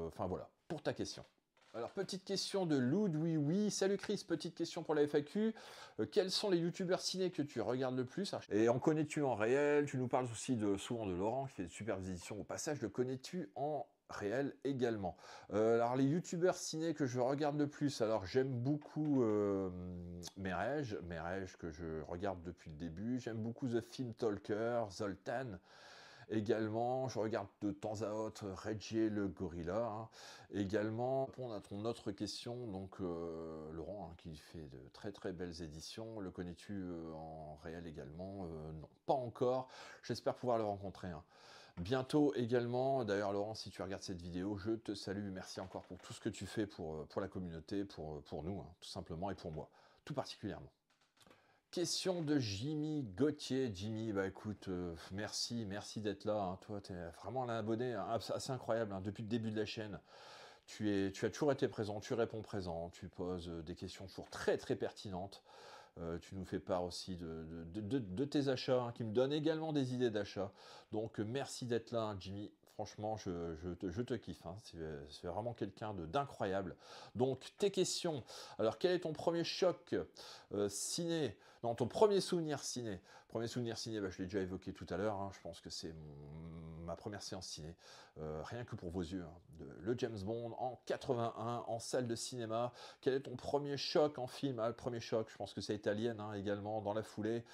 enfin voilà, pour ta question. Alors, petite question de Loudoui. Oui, salut Chris, petite question pour la FAQ. Quels sont les youtubeurs ciné que tu regardes le plus? Et en connais-tu en réel? Tu nous parles aussi souvent de Laurent qui fait de superbes éditions au passage. Le connais-tu en réel également? Alors, les youtubeurs ciné que je regarde le plus, alors j'aime beaucoup Merej que je regarde depuis le début. J'aime beaucoup The Film Talker, Zoltan. Également, je regarde de temps à autre Reggie le gorilla. Hein. Également, pour répondre à ton autre question, donc Laurent, hein, qui fait de très très belles éditions. Le connais-tu en réel également? Non, pas encore. J'espère pouvoir le rencontrer. Hein. Bientôt également, d'ailleurs Laurent, si tu regardes cette vidéo, je te salue. Merci encore pour tout ce que tu fais pour la communauté, pour nous, hein, tout simplement, et pour moi, tout particulièrement. Question de Jimmy Gauthier. Jimmy, bah écoute, merci d'être là. Hein. Toi, tu es vraiment un abonné hein, assez incroyable hein, depuis le début de la chaîne. Tu as toujours été présent, tu réponds présent, tu poses des questions toujours très très pertinentes. Tu nous fais part aussi de tes achats, hein, qui me donnent également des idées d'achat. Donc merci d'être là, hein, Jimmy. Franchement, je te kiffe. Hein. C'est vraiment quelqu'un d'incroyable. Donc tes questions. Alors quel est ton premier choc ciné? Non, ton premier souvenir ciné. Premier souvenir ciné, bah, je l'ai déjà évoqué tout à l'heure. Hein. Je pense que c'est ma première séance ciné. Rien que pour vos yeux. Hein. Le James Bond en 81 en salle de cinéma. Quel est ton premier choc en film? Ah, le premier choc, je pense que c'est Alien hein, également dans la foulée.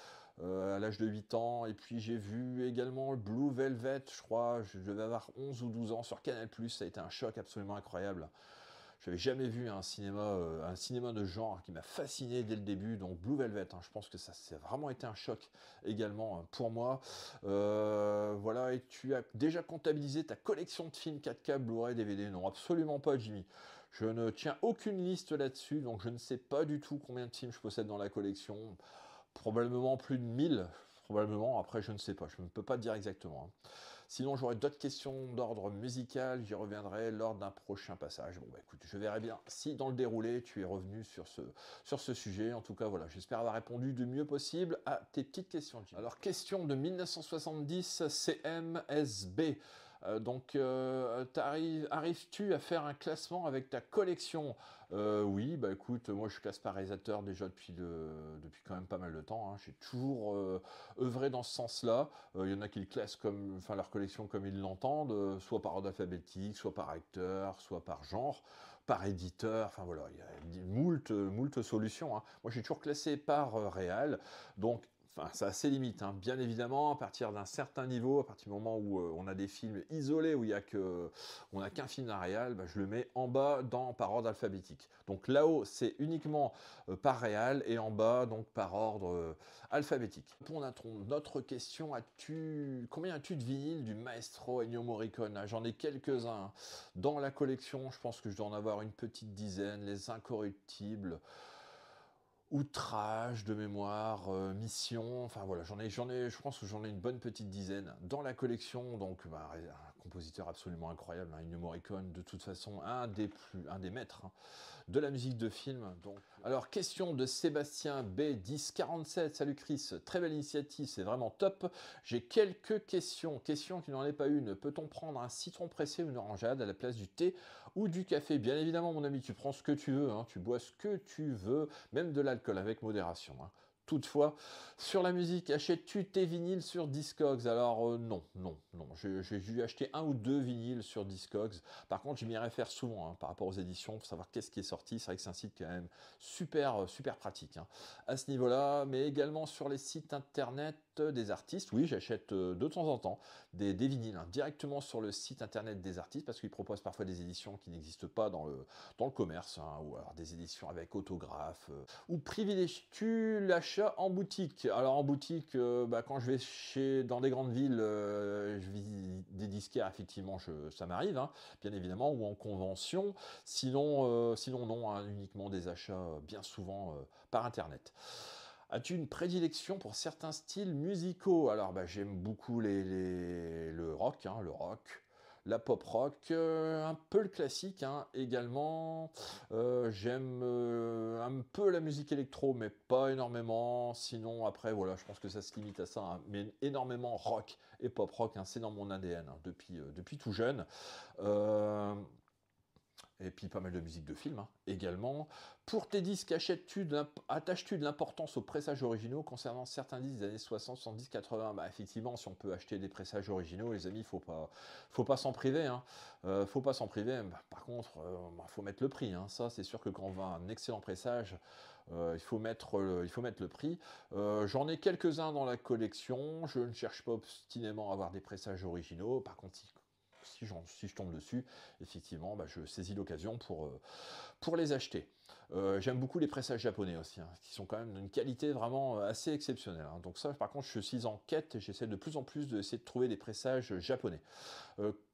À l'âge de 8 ans, et puis j'ai vu également Blue Velvet, je crois, je devais avoir 11 ou 12 ans sur Canal+, ça a été un choc absolument incroyable. Je n'avais jamais vu un cinéma de genre qui m'a fasciné dès le début, donc Blue Velvet, hein, je pense que ça a vraiment été un choc également hein, pour moi. Voilà, et tu as déjà comptabilisé ta collection de films 4K, Blu-ray, DVD? Non, absolument pas, Jimmy. Je ne tiens aucune liste là-dessus, donc je ne sais pas du tout combien de films je possède dans la collection. Probablement plus de 1000, probablement, après je ne sais pas, je ne peux pas te dire exactement. Hein. Sinon j'aurais d'autres questions d'ordre musical, j'y reviendrai lors d'un prochain passage. Bon bah écoute, je verrai bien si dans le déroulé tu es revenu sur ce sujet. En tout cas voilà, j'espère avoir répondu du mieux possible à tes petites questions. Alors question de 1970 CMSB. Donc, arrives-tu à faire un classement avec ta collection? Oui, bah écoute, moi je classe par réalisateur déjà depuis quand même pas mal de temps. Hein. J'ai toujours œuvré dans ce sens-là. Il y en a qui le classent enfin leur collection comme ils l'entendent, soit par ordre alphabétique, soit par acteur, soit par genre, par éditeur. Enfin voilà, il y a moult solutions. Hein. Moi j'ai toujours classé par réal. Donc enfin, ça a ses limites, hein. Bien évidemment, à partir d'un certain niveau, à partir du moment où on a des films isolés, où on n'a qu'un film d'un réal, bah, je le mets en bas par ordre alphabétique. Donc là-haut, c'est uniquement par réal, et en bas, donc par ordre alphabétique. Pour notre question, combien as-tu de vinyles du maestro Ennio Morricone? J'en ai quelques-uns dans la collection, je pense que je dois en avoir une petite dizaine, Les Incorruptibles, Outrage de mémoire, Mission, enfin voilà, je pense que j'en ai une bonne petite dizaine dans la collection, donc bah, un compositeur absolument incroyable, hein, Ennio Morricone, de toute façon, un des maîtres hein, de la musique de film. Donc. Alors, question de Sébastien B1047, salut Chris, très belle initiative, c'est vraiment top. J'ai quelques questions qui n'en est pas une. Peut-on prendre un citron pressé ou une orangeade à la place du thé ou du café? Bien évidemment, mon ami, tu prends ce que tu veux, hein, tu bois ce que tu veux, même de l'alcool avec modération. Hein. Toutefois, sur la musique, achètes-tu tes vinyles sur Discogs? Alors non. J'ai dû acheter un ou deux vinyles sur Discogs. Par contre, je m'y réfère souvent hein, par rapport aux éditions pour savoir qu'est-ce qui est sorti. C'est vrai que c'est un site quand même super pratique hein, à ce niveau-là. Mais également sur les sites internet, des artistes. Oui, j'achète de temps en temps des vinyles hein, directement sur le site internet des artistes parce qu'ils proposent parfois des éditions qui n'existent pas dans le commerce hein, ou alors des éditions avec autographe. Ou privilégies-tu l'achat en boutique? Alors en boutique, quand je vais dans des grandes villes, je visite des disquaires, effectivement, ça m'arrive, hein, bien évidemment, ou en convention. Sinon non, hein, uniquement des achats bien souvent par internet. As-tu une prédilection pour certains styles musicaux? Alors, j'aime beaucoup le rock, la pop rock, un peu le classique hein, également. J'aime un peu la musique électro, mais pas énormément. Sinon, après, voilà, je pense que ça se limite à ça. Hein, mais énormément rock et pop rock, hein, c'est dans mon ADN hein, depuis tout jeune. Euh, et puis pas mal de musique de film hein, également. Pour tes disques, attaches-tu de l'importance aux pressages originaux concernant certains disques des années 60, 70, 80? Effectivement, si on peut acheter des pressages originaux, les amis, faut pas s'en priver. Hein. Faut pas s'en priver. Par contre, faut mettre le prix. Hein. Ça, c'est sûr que quand on va un excellent pressage, il faut mettre le prix. J'en ai quelques-uns dans la collection. Je ne cherche pas obstinément à avoir des pressages originaux. Par contre, si je tombe dessus, effectivement, je saisis l'occasion pour les acheter. J'aime beaucoup les pressages japonais aussi, hein, qui sont quand même d'une qualité vraiment assez exceptionnelle. Hein. Donc ça, par contre, je suis en quête et j'essaie de plus en plus d'essayer de trouver des pressages japonais.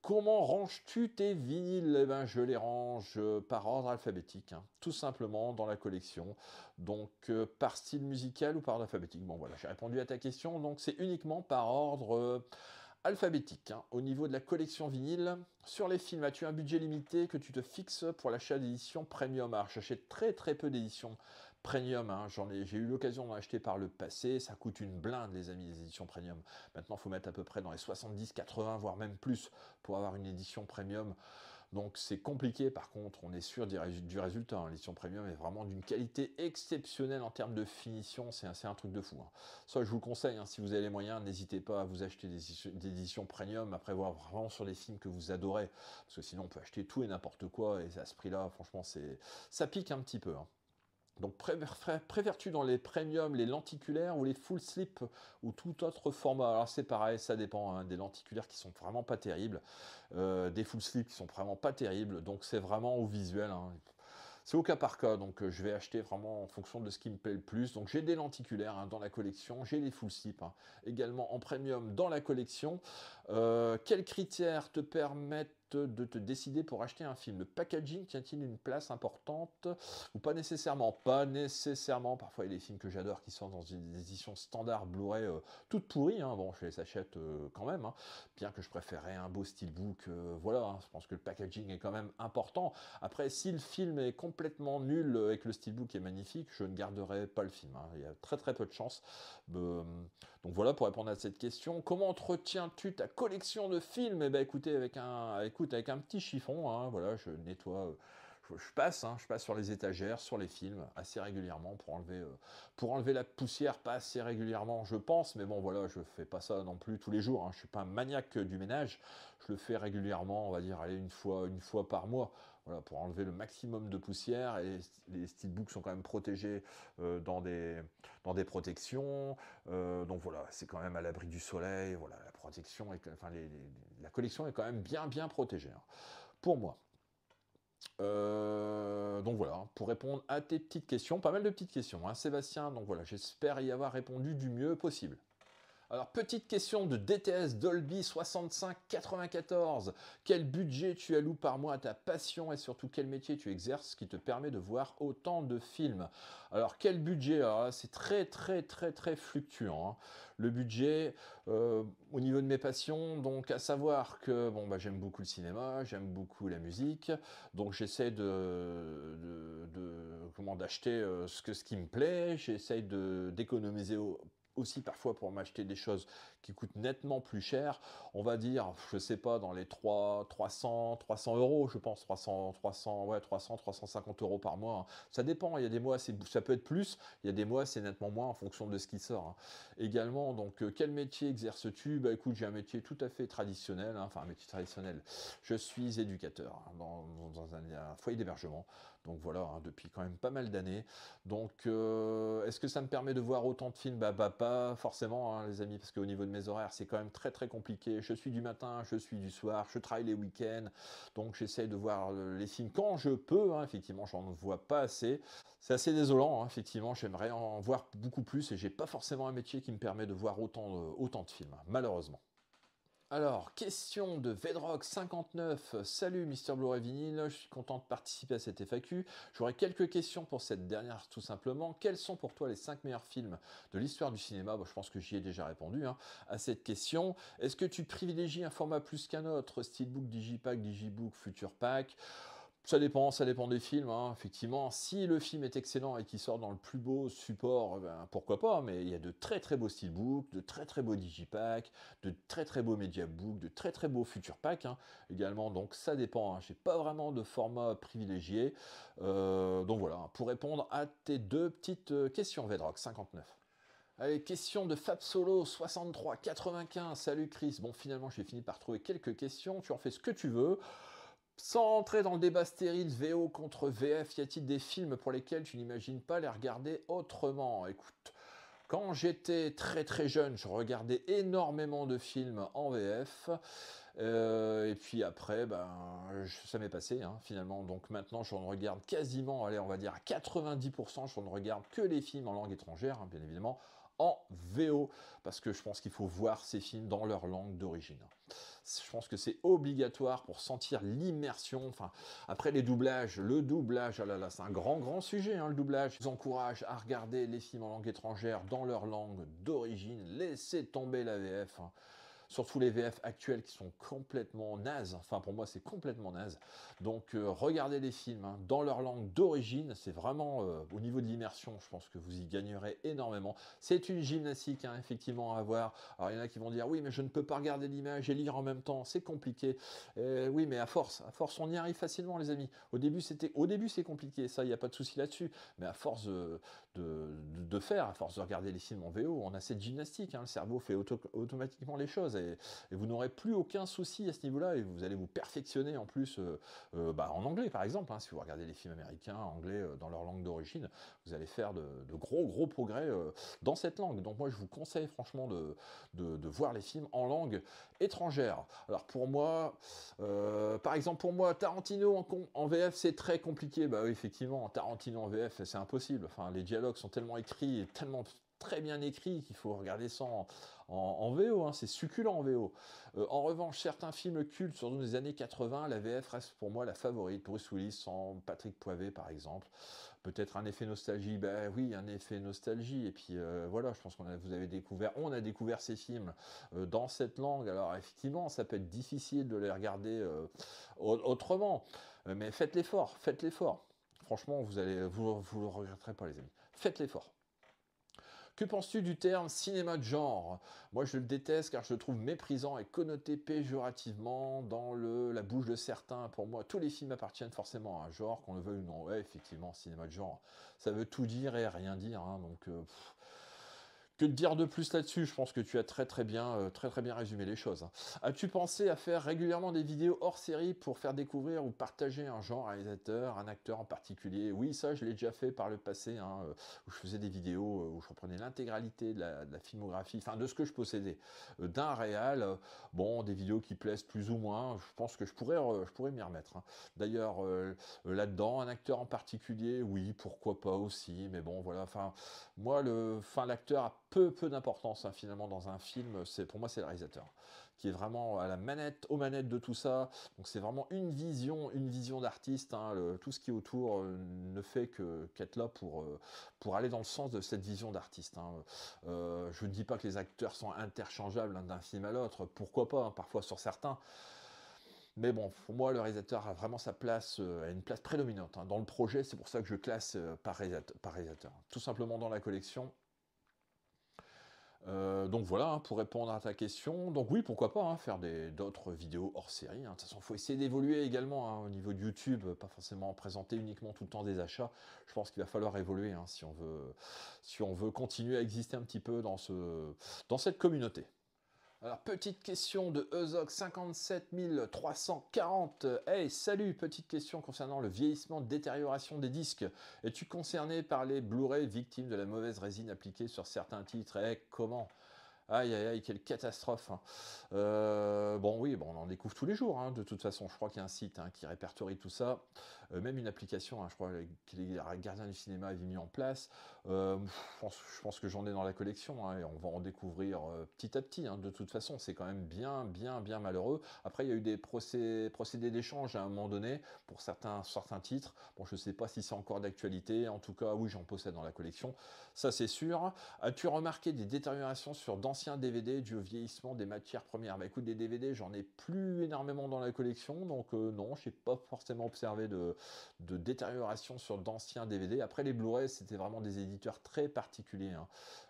Comment ranges-tu tes vinyles? Je les range par ordre alphabétique, hein, tout simplement dans la collection. Donc par style musical ou par ordre alphabétique. Bon voilà, j'ai répondu à ta question. Donc c'est uniquement par ordre alphabétique. Hein. Au niveau de la collection vinyle, sur les films, as-tu un budget limité que tu te fixes pour l'achat d'éditions premium? Alors, j'achète très très peu d'éditions premium. Hein. J'ai eu l'occasion d'en acheter par le passé. Ça coûte une blinde, les amis, les éditions premium. Maintenant, il faut mettre à peu près dans les 70, 80, voire même plus pour avoir une édition premium. Donc c'est compliqué, par contre, on est sûr du résultat. Hein. L'édition premium est vraiment d'une qualité exceptionnelle en termes de finition, c'est un truc de fou. Hein. Ça, je vous le conseille, hein, si vous avez les moyens, n'hésitez pas à vous acheter des éditions premium, après voir vraiment sur les films que vous adorez, parce que sinon on peut acheter tout et n'importe quoi, et à ce prix-là, franchement, ça pique un petit peu. Hein. Donc préfères-tu dans les premiums les lenticulaires ou les full slip ou tout autre format? Alors c'est pareil, ça dépend. Hein, des lenticulaires qui sont vraiment pas terribles, des full slip qui sont vraiment pas terribles. Donc c'est vraiment au visuel. Hein. C'est au cas par cas, donc je vais acheter vraiment en fonction de ce qui me plaît le plus. Donc j'ai des lenticulaires hein, dans la collection, j'ai les full slip hein, également en premium dans la collection. Quels critères te permettent de te décider pour acheter un film? Le packaging tient-il une place importante ou pas nécessairement? Pas nécessairement. Parfois il y a des films que j'adore qui sont dans une édition standard Blu-ray toutes pourries. Hein. Bon, je les achète quand même, hein, bien que je préférerais un beau steelbook. Voilà, hein. Je pense que le packaging est quand même important. Après, si le film est complètement nul et que le steelbook est magnifique, je ne garderai pas le film. Hein. Il y a très très peu de chances. Donc voilà pour répondre à cette question. Comment entretiens-tu ta collection de films? Eh ben écoutez, avec un petit chiffon, hein, voilà, je nettoie. Je passe sur les étagères, sur les films, assez régulièrement pour enlever la poussière, pas assez régulièrement, je pense, mais bon, voilà, je fais pas ça non plus tous les jours. Hein, je suis pas un maniaque du ménage, je le fais régulièrement, on va dire, allez, une fois par mois. Voilà, pour enlever le maximum de poussière, et les steelbooks sont quand même protégés dans des protections, donc voilà, c'est quand même à l'abri du soleil, voilà, la protection, la collection est quand même bien protégée, hein, pour moi. Donc voilà, pour répondre à tes petites questions, pas mal de petites questions, hein, Sébastien, donc voilà, j'espère y avoir répondu du mieux possible. Alors, petite question de DTS Dolby 6594. Quel budget tu alloues par mois à ta passion et surtout quel métier tu exerces qui te permet de voir autant de films? Alors, quel budget? Alors là, c'est très fluctuant. Hein. Le budget, au niveau de mes passions, donc à savoir que j'aime beaucoup le cinéma, j'aime beaucoup la musique, donc j'essaie d'acheter ce qui me plaît, j'essaie d'économiser aussi parfois pour m'acheter des choses qui coûtent nettement plus cher, on va dire, je sais pas, dans les 300 euros, je pense, 350 euros par mois. Hein. Ça dépend, il y a des mois, ça peut être plus, il y a des mois, c'est nettement moins en fonction de ce qui sort. Hein. Également, donc, quel métier exerces-tu? Écoute, j'ai un métier tout à fait traditionnel, hein, enfin un métier traditionnel. Je suis éducateur hein, dans un foyer d'hébergement. Donc voilà, hein, depuis quand même pas mal d'années. Donc est-ce que ça me permet de voir autant de films? Bah, pas forcément, hein, les amis, parce qu'au niveau de mes horaires, c'est quand même très très compliqué. Je suis du matin, je suis du soir, je travaille les week-ends, donc j'essaye de voir les films quand je peux, hein. Effectivement, j'en vois pas assez. C'est assez désolant, hein, effectivement, j'aimerais en voir beaucoup plus et j'ai pas forcément un métier qui me permet de voir autant de films, hein, malheureusement. Alors, question de Vedrock59. Salut Mister Blu-ray Vinyl, je suis content de participer à cette FAQ. J'aurais quelques questions pour cette dernière tout simplement. Quels sont pour toi les 5 meilleurs films de l'histoire du cinéma? Bon, je pense que j'y ai déjà répondu, hein, à cette question. Est-ce que tu privilégies un format plus qu'un autre? Steelbook, Digipack, Digibook, Future Pack? Ça dépend des films, hein, effectivement. Si le film est excellent et qu'il sort dans le plus beau support, ben, pourquoi pas, mais il y a de très très beaux steelbooks, de très très beaux digipack, de très très beaux mediabooks, de très très beaux future pack, hein, également, donc ça dépend, hein. J'ai pas vraiment de format privilégié. Donc voilà, hein, pour répondre à tes deux petites questions, Vedrock 59. Allez, question de Fab Solo 63 95. Salut Chris. Bon, finalement, j'ai fini par trouver quelques questions. Tu en fais ce que tu veux. Sans entrer dans le débat stérile VO contre VF, y a-t-il des films pour lesquels tu n'imagines pas les regarder autrement? Écoute, quand j'étais très très jeune, je regardais énormément de films en VF. Et puis après, ben, ça m'est passé, hein, finalement. Donc maintenant, je ne regarde quasiment, allez, on va dire à 90%, je ne regarde que les films en langue étrangère, hein, bien évidemment, en VO, parce que je pense qu'il faut voir ces films dans leur langue d'origine. Je pense que c'est obligatoire pour sentir l'immersion. Enfin, après les doublages, le doublage, ah là là, c'est un grand grand sujet, hein, le doublage. Je vous encourage à regarder les films en langue étrangère dans leur langue d'origine. Laissez tomber la VF, hein. Surtout les VF actuels qui sont complètement nazes. Enfin, pour moi, c'est complètement naze. Donc, regardez les films, hein, dans leur langue d'origine. C'est vraiment, au niveau de l'immersion, je pense que vous y gagnerez énormément. C'est une gymnastique, hein, effectivement, à voir. Alors, il y en a qui vont dire, oui, mais je ne peux pas regarder l'image et lire en même temps. C'est compliqué. Oui, mais à force, on y arrive facilement, les amis. Au début, c'est compliqué. Ça, il n'y a pas de souci là-dessus. Mais à force à force de regarder les films en VO, on a cette gymnastique, hein, le cerveau fait automatiquement les choses et vous n'aurez plus aucun souci à ce niveau-là et vous allez vous perfectionner en plus en anglais par exemple, hein, si vous regardez les films américains, anglais dans leur langue d'origine, vous allez faire de gros progrès dans cette langue. Donc moi je vous conseille franchement de voir les films en langue étrangère. Alors pour moi, par exemple pour moi, Tarantino en VF c'est très compliqué. Bah oui, effectivement, Tarantino en VF c'est impossible. Enfin, les dialogues sont tellement écrits et tellement très bien écrits qu'il faut regarder ça en VO, hein, c'est succulent en VO. En revanche, certains films cultes, surtout des années 80, la VF reste pour moi la favorite. Bruce Willis sans Patrick Poivet par exemple. Peut-être un effet nostalgie, ben oui, un effet nostalgie. Et puis voilà, je pense on a découvert ces films dans cette langue. Alors effectivement, ça peut être difficile de les regarder autrement, mais faites l'effort, faites l'effort. Franchement, vous le regretterez pas, les amis. Faites l'effort. Que penses-tu du terme cinéma de genre? Moi, je le déteste car je le trouve méprisant et connoté péjorativement dans la bouche de certains. Pour moi, tous les films appartiennent forcément à un genre, qu'on le veuille ou non. Ouais, effectivement, cinéma de genre, ça veut tout dire et rien dire, hein, donc que te dire de plus là-dessus? Je pense que tu as très bien résumé les choses, hein. As-tu pensé à faire régulièrement des vidéos hors série pour faire découvrir ou partager un genre, un réalisateur, un acteur en particulier? Oui, ça je l'ai déjà fait par le passé, hein, où je faisais des vidéos où je reprenais l'intégralité de la filmographie, enfin de ce que je possédais d'un réal. Bon, des vidéos qui plaisent plus ou moins, je pense que je pourrais m'y remettre, hein. D'ailleurs, là-dedans, un acteur en particulier, oui, pourquoi pas aussi, mais bon, voilà, enfin, moi, l'acteur a peu d'importance, hein, finalement dans un film. Pour moi c'est le réalisateur qui est vraiment à la manette, aux manettes de tout ça. Donc c'est vraiment une vision d'artiste, hein. Tout ce qui est autour ne fait qu'être là pour aller dans le sens de cette vision d'artiste, hein. Je ne dis pas que les acteurs sont interchangeables, hein, d'un film à l'autre, pourquoi pas, hein, parfois sur certains. Mais bon, pour moi, le réalisateur a vraiment sa place, a une place prédominante, hein, dans le projet. C'est pour ça que je classe par réalisateur. Tout simplement dans la collection. Donc voilà, hein, pour répondre à ta question. Donc oui, pourquoi pas, hein, faire d'autres vidéos hors série, hein. De toute façon, il faut essayer d'évoluer également, hein, au niveau de YouTube, pas forcément présenter uniquement tout le temps des achats. Je pense qu'il va falloir évoluer, hein, si on veut continuer à exister un petit peu dans cette communauté. Alors, petite question de Ezoc 57340. Hey, salut, petite question concernant le vieillissement, détérioration des disques. Es-tu concerné par les Blu-ray victimes de la mauvaise résine appliquée sur certains titres? Eh, comment? Aïe, aïe, aïe, quelle catastrophe, hein. Bon, oui, bon, on en découvre tous les jours, hein, de toute façon. Je crois qu'il y a un site, hein, qui répertorie tout ça. Même une application, hein, je crois que les gardiens du cinéma avaient mis en place. Je pense que j'en ai dans la collection, hein, et on va en découvrir petit à petit, hein. De toute façon, c'est quand même bien, bien, bien malheureux. Après, il y a eu des procédés d'échange à un moment donné pour certains titres. Bon, je ne sais pas si c'est encore d'actualité. En tout cas, oui, j'en possède dans la collection. Ça, c'est sûr. As-tu remarqué des détériorations sur d'anciens DVD dû au vieillissement des matières premières? Bah écoute, des DVD, j'en ai plus énormément dans la collection, donc non, je n'ai pas forcément observé de détérioration sur d'anciens DVD. Après, les Blu-ray, c'était vraiment des éditeurs très particuliers, hein.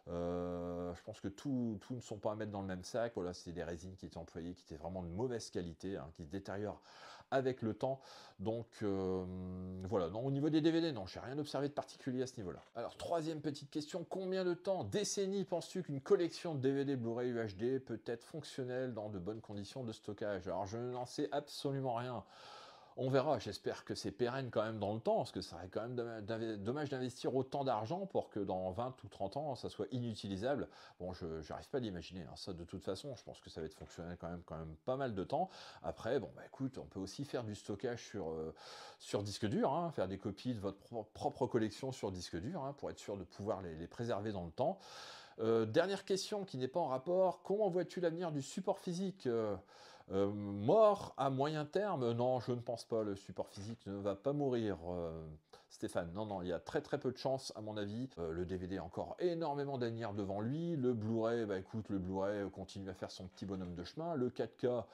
Je pense que tout ne sont pas à mettre dans le même sac. Voilà, c'est des résines qui étaient employées, qui étaient vraiment de mauvaise qualité, hein, qui se détériorent avec le temps. Donc voilà, non, au niveau des DVD, non, j'ai rien observé de particulier à ce niveau-là. Alors, troisième petite question, combien de temps, décennies, penses-tu qu'une collection de DVD Blu-ray UHD peut être fonctionnelle dans de bonnes conditions de stockage? Alors, je n'en sais absolument rien. On verra, j'espère que c'est pérenne quand même dans le temps, parce que ça serait quand même dommage d'investir autant d'argent pour que dans 20 ou 30 ans, ça soit inutilisable. Bon, je n'arrive pas à l'imaginer, hein. Ça, de toute façon, je pense que ça va être fonctionnel quand même pas mal de temps. Après, bon, bah écoute, on peut aussi faire du stockage sur disque dur, hein, faire des copies de votre propre collection sur disque dur, hein, pour être sûr de pouvoir les préserver dans le temps. Dernière question qui n'est pas en rapport, comment vois-tu l'avenir du support physique? Mort à moyen terme? Non, je ne pense pas. Le support physique ne va pas mourir, Stéphane. Non, non, il y a très très peu de chance à mon avis. Le DVD a encore énormément d'avenir devant lui. Le Blu-ray, bah écoute, le Blu-ray continue à faire son petit bonhomme de chemin. Le 4K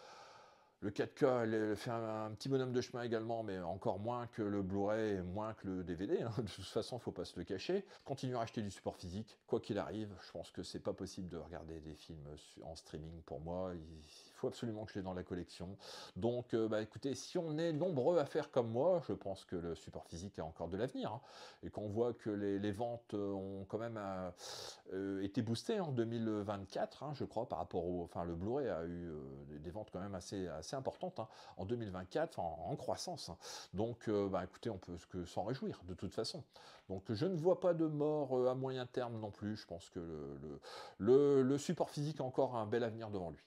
elle fait un petit bonhomme de chemin également, mais encore moins que le Blu-ray, moins que le DVD, hein. De toute façon, il ne faut pas se le cacher. Je continue à acheter du support physique, quoi qu'il arrive. Je pense que c'est pas possible de regarder des films en streaming pour moi. Il faut absolument que je l'ai dans la collection. Donc, bah écoutez, si on est nombreux à faire comme moi, je pense que le support physique a encore de l'avenir, hein. Et qu'on voit que les ventes ont quand même été boostées en 2024, hein, je crois, par rapport au... Enfin, le Blu-ray a eu des ventes quand même assez importantes, hein, en 2024, en croissance, hein. Donc, bah, écoutez, on peut que s'en réjouir, de toute façon. Donc, je ne vois pas de mort à moyen terme non plus. Je pense que le support physique a encore un bel avenir devant lui.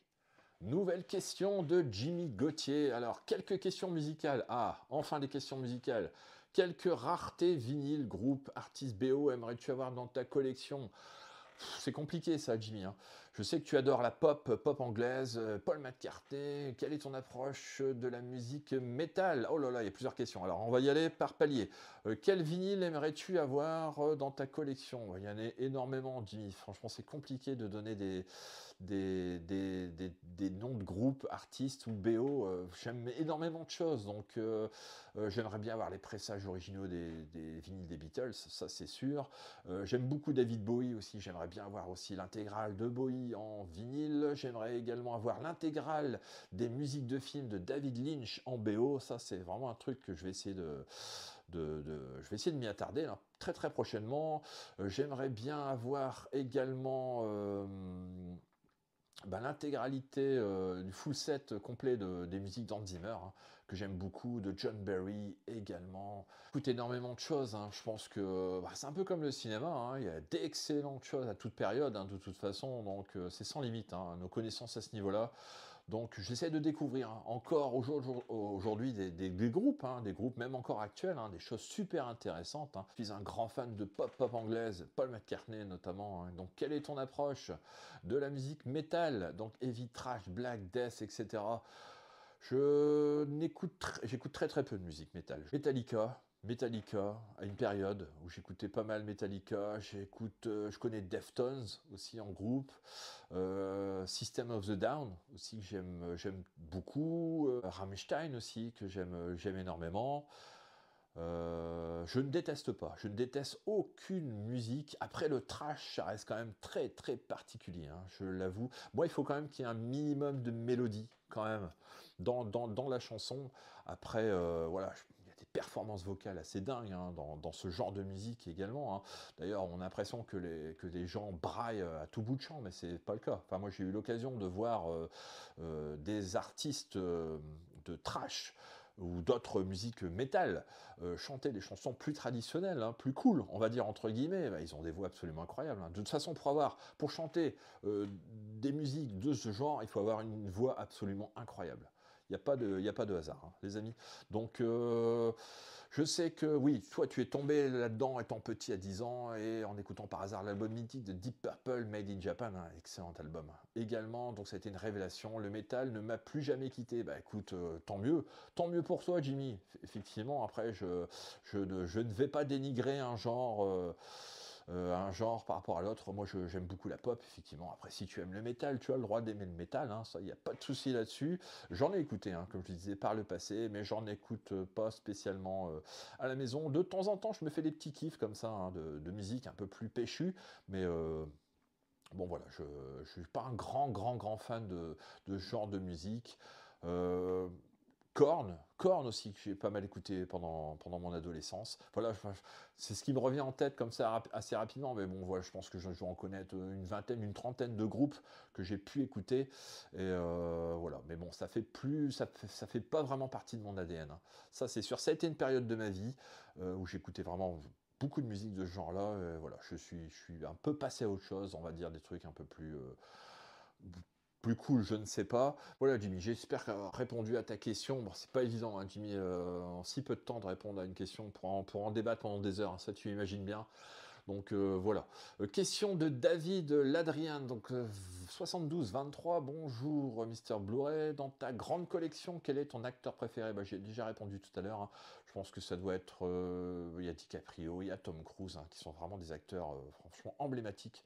Nouvelle question de Jimmy Gauthier. Alors, quelques questions musicales. Ah, enfin des questions musicales. Quelques raretés vinyles, groupes, artistes BO aimerais-tu avoir dans ta collection? C'est compliqué ça, Jimmy, hein. Je sais que tu adores la pop anglaise, Paul McCartney. Quelle est ton approche de la musique métal? Oh là là, il y a plusieurs questions. Alors, on va y aller par palier. Quel vinyle aimerais-tu avoir dans ta collection? Il y en a énormément, Jimmy. Franchement, c'est compliqué de donner des noms de groupes, artistes ou BO. J'aime énormément de choses, donc j'aimerais bien avoir les pressages originaux des vinyles des Beatles, ça c'est sûr. J'aime beaucoup David Bowie aussi, j'aimerais bien avoir aussi l'intégrale de Bowie en vinyle. J'aimerais également avoir l'intégrale des musiques de films de David Lynch en BO. Ça c'est vraiment un truc que je vais essayer je vais essayer de m'y attarder là, très très prochainement. J'aimerais bien avoir également l'intégralité du full set complet des musiques d'Hans Zimmer, hein, que j'aime beaucoup, de John Barry également. Écoute, énormément de choses, hein. Je pense que c'est un peu comme le cinéma, hein. Il y a d'excellentes choses à toute période, hein, de toute façon, donc c'est sans limite, hein, nos connaissances à ce niveau-là. Donc j'essaie de découvrir, hein, encore aujourd'hui des groupes, hein, des groupes même encore actuels, hein, des choses super intéressantes, hein. Je suis un grand fan de pop anglaise, Paul McCartney notamment, hein. Donc quelle est ton approche de la musique métal, donc heavy, thrash, black, death, etc. J'écoute très très peu de musique métal. Metallica, à une période où j'écoutais pas mal Metallica, je connais Deftones aussi en groupe, System of the Down aussi que j'aime beaucoup, Rammstein aussi que j'aime énormément. Je ne déteste pas, je ne déteste aucune musique. Après le trash, ça reste quand même très très particulier, hein, je l'avoue. Moi, il faut quand même qu'il y ait un minimum de mélodie quand même dans la chanson. Après, voilà, il y a des performance vocale assez dingue hein, dans ce genre de musique également. Hein. D'ailleurs, on a l'impression que les gens braillent à tout bout de champ, mais c'est pas le cas. Enfin, moi, j'ai eu l'occasion de voir des artistes de trash ou d'autres musiques métal chanter des chansons plus traditionnelles, hein, plus cool, on va dire entre guillemets. Bah, ils ont des voix absolument incroyables. Hein. De toute façon, pour chanter des musiques de ce genre, il faut avoir une voix absolument incroyable. Il n'y a pas de hasard, hein, les amis. Donc, je sais que oui, toi, tu es tombé là-dedans étant petit à 10 ans et en écoutant par hasard l'album mythique de Deep Purple, Made in Japan, hein, excellent album. Également, donc ça a été une révélation. Le métal ne m'a plus jamais quitté. Bah écoute, tant mieux pour toi, Jimmy. Effectivement, après, je ne vais pas dénigrer un genre par rapport à l'autre. Moi, j'aime beaucoup la pop, effectivement. Après, si tu aimes le métal, tu as le droit d'aimer le métal. Hein, ça, il n'y a pas de souci là-dessus. J'en ai écouté, hein, comme je disais, par le passé, mais j'en écoute pas spécialement à la maison. De temps en temps, je me fais des petits kiffs comme ça, hein, de musique un peu plus péchue, mais bon, voilà, je ne suis pas un grand fan de ce genre de musique. Euh, Korn aussi, que j'ai pas mal écouté pendant mon adolescence. Voilà, c'est ce qui me revient en tête comme ça assez rapidement, mais bon, voilà, je pense que je dois en connaître une vingtaine, une trentaine de groupes que j'ai pu écouter. Et voilà, mais bon, ça fait pas vraiment partie de mon ADN. Hein. Ça, c'est sûr. Ça a été une période de ma vie où j'écoutais vraiment beaucoup de musique de ce genre-là. Voilà, je suis un peu passé à autre chose, on va dire des trucs un peu plus cool, je ne sais pas. Voilà, Jimmy, j'espère avoir répondu à ta question. Bon, c'est pas évident, hein, Jimmy, en si peu de temps de répondre à une question pour en débattre pendant des heures. Hein, ça, tu imagines bien. Donc voilà. Question de David Ladrien, donc 72-23. Bonjour, Mister Blu-ray. Dans ta grande collection, quel est ton acteur préféré? Bah, j'ai déjà répondu tout à l'heure. Hein. Je pense que ça doit être. Il y a DiCaprio, il y a Tom Cruise, hein, qui sont vraiment des acteurs franchement emblématiques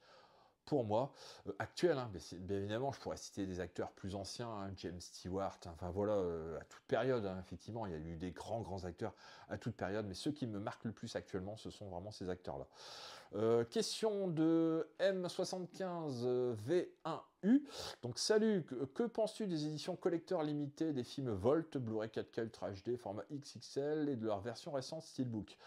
pour moi, actuel, hein, mais bien évidemment, je pourrais citer des acteurs plus anciens, hein, James Stewart, hein, enfin voilà, à toute période, hein, effectivement, il y a eu des grands acteurs à toute période, mais ceux qui me marquent le plus actuellement, ce sont vraiment ces acteurs-là. Question de M75V1U. Donc salut, que penses-tu des éditions collector limitées des films Volt, Blu-ray 4K Ultra HD, format XXL et de leur version récente Steelbook?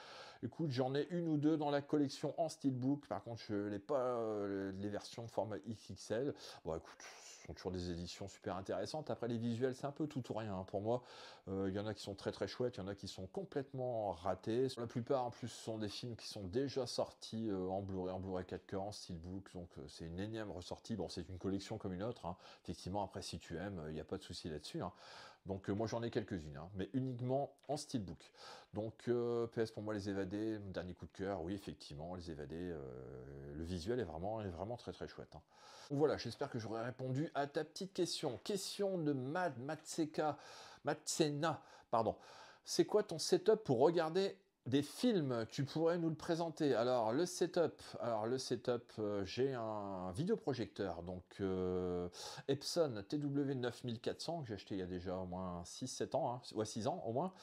Écoute, j'en ai une ou deux dans la collection en Steelbook, par contre je n'ai pas les versions format XXL. Bon écoute, ce sont toujours des éditions super intéressantes. Après les visuels, c'est un peu tout ou rien hein, pour moi. Il y en a qui sont très chouettes, il y en a qui sont complètement ratés. La plupart en plus ce sont des films qui sont déjà sortis en Blu-ray 4K, en Steelbook, donc c'est une énième ressortie. Bon, c'est une collection comme une autre. Hein. Effectivement, après si tu aimes, il n'y a pas de souci là-dessus. Hein. Donc moi j'en ai quelques-unes, hein, mais uniquement en Steelbook. Donc PS pour moi les évadés, mon dernier coup de cœur, oui effectivement les évadés, le visuel est vraiment très chouette. Hein. Donc voilà, j'espère que j'aurai répondu à ta petite question. Question de Matsena, pardon. C'est quoi ton setup pour regarder des films? Tu pourrais nous le présenter. Alors le setup, j'ai un vidéoprojecteur, donc Epson TW9400 que j'ai acheté il y a déjà au moins 6-7 ans, hein, ouais 6 ans au moins.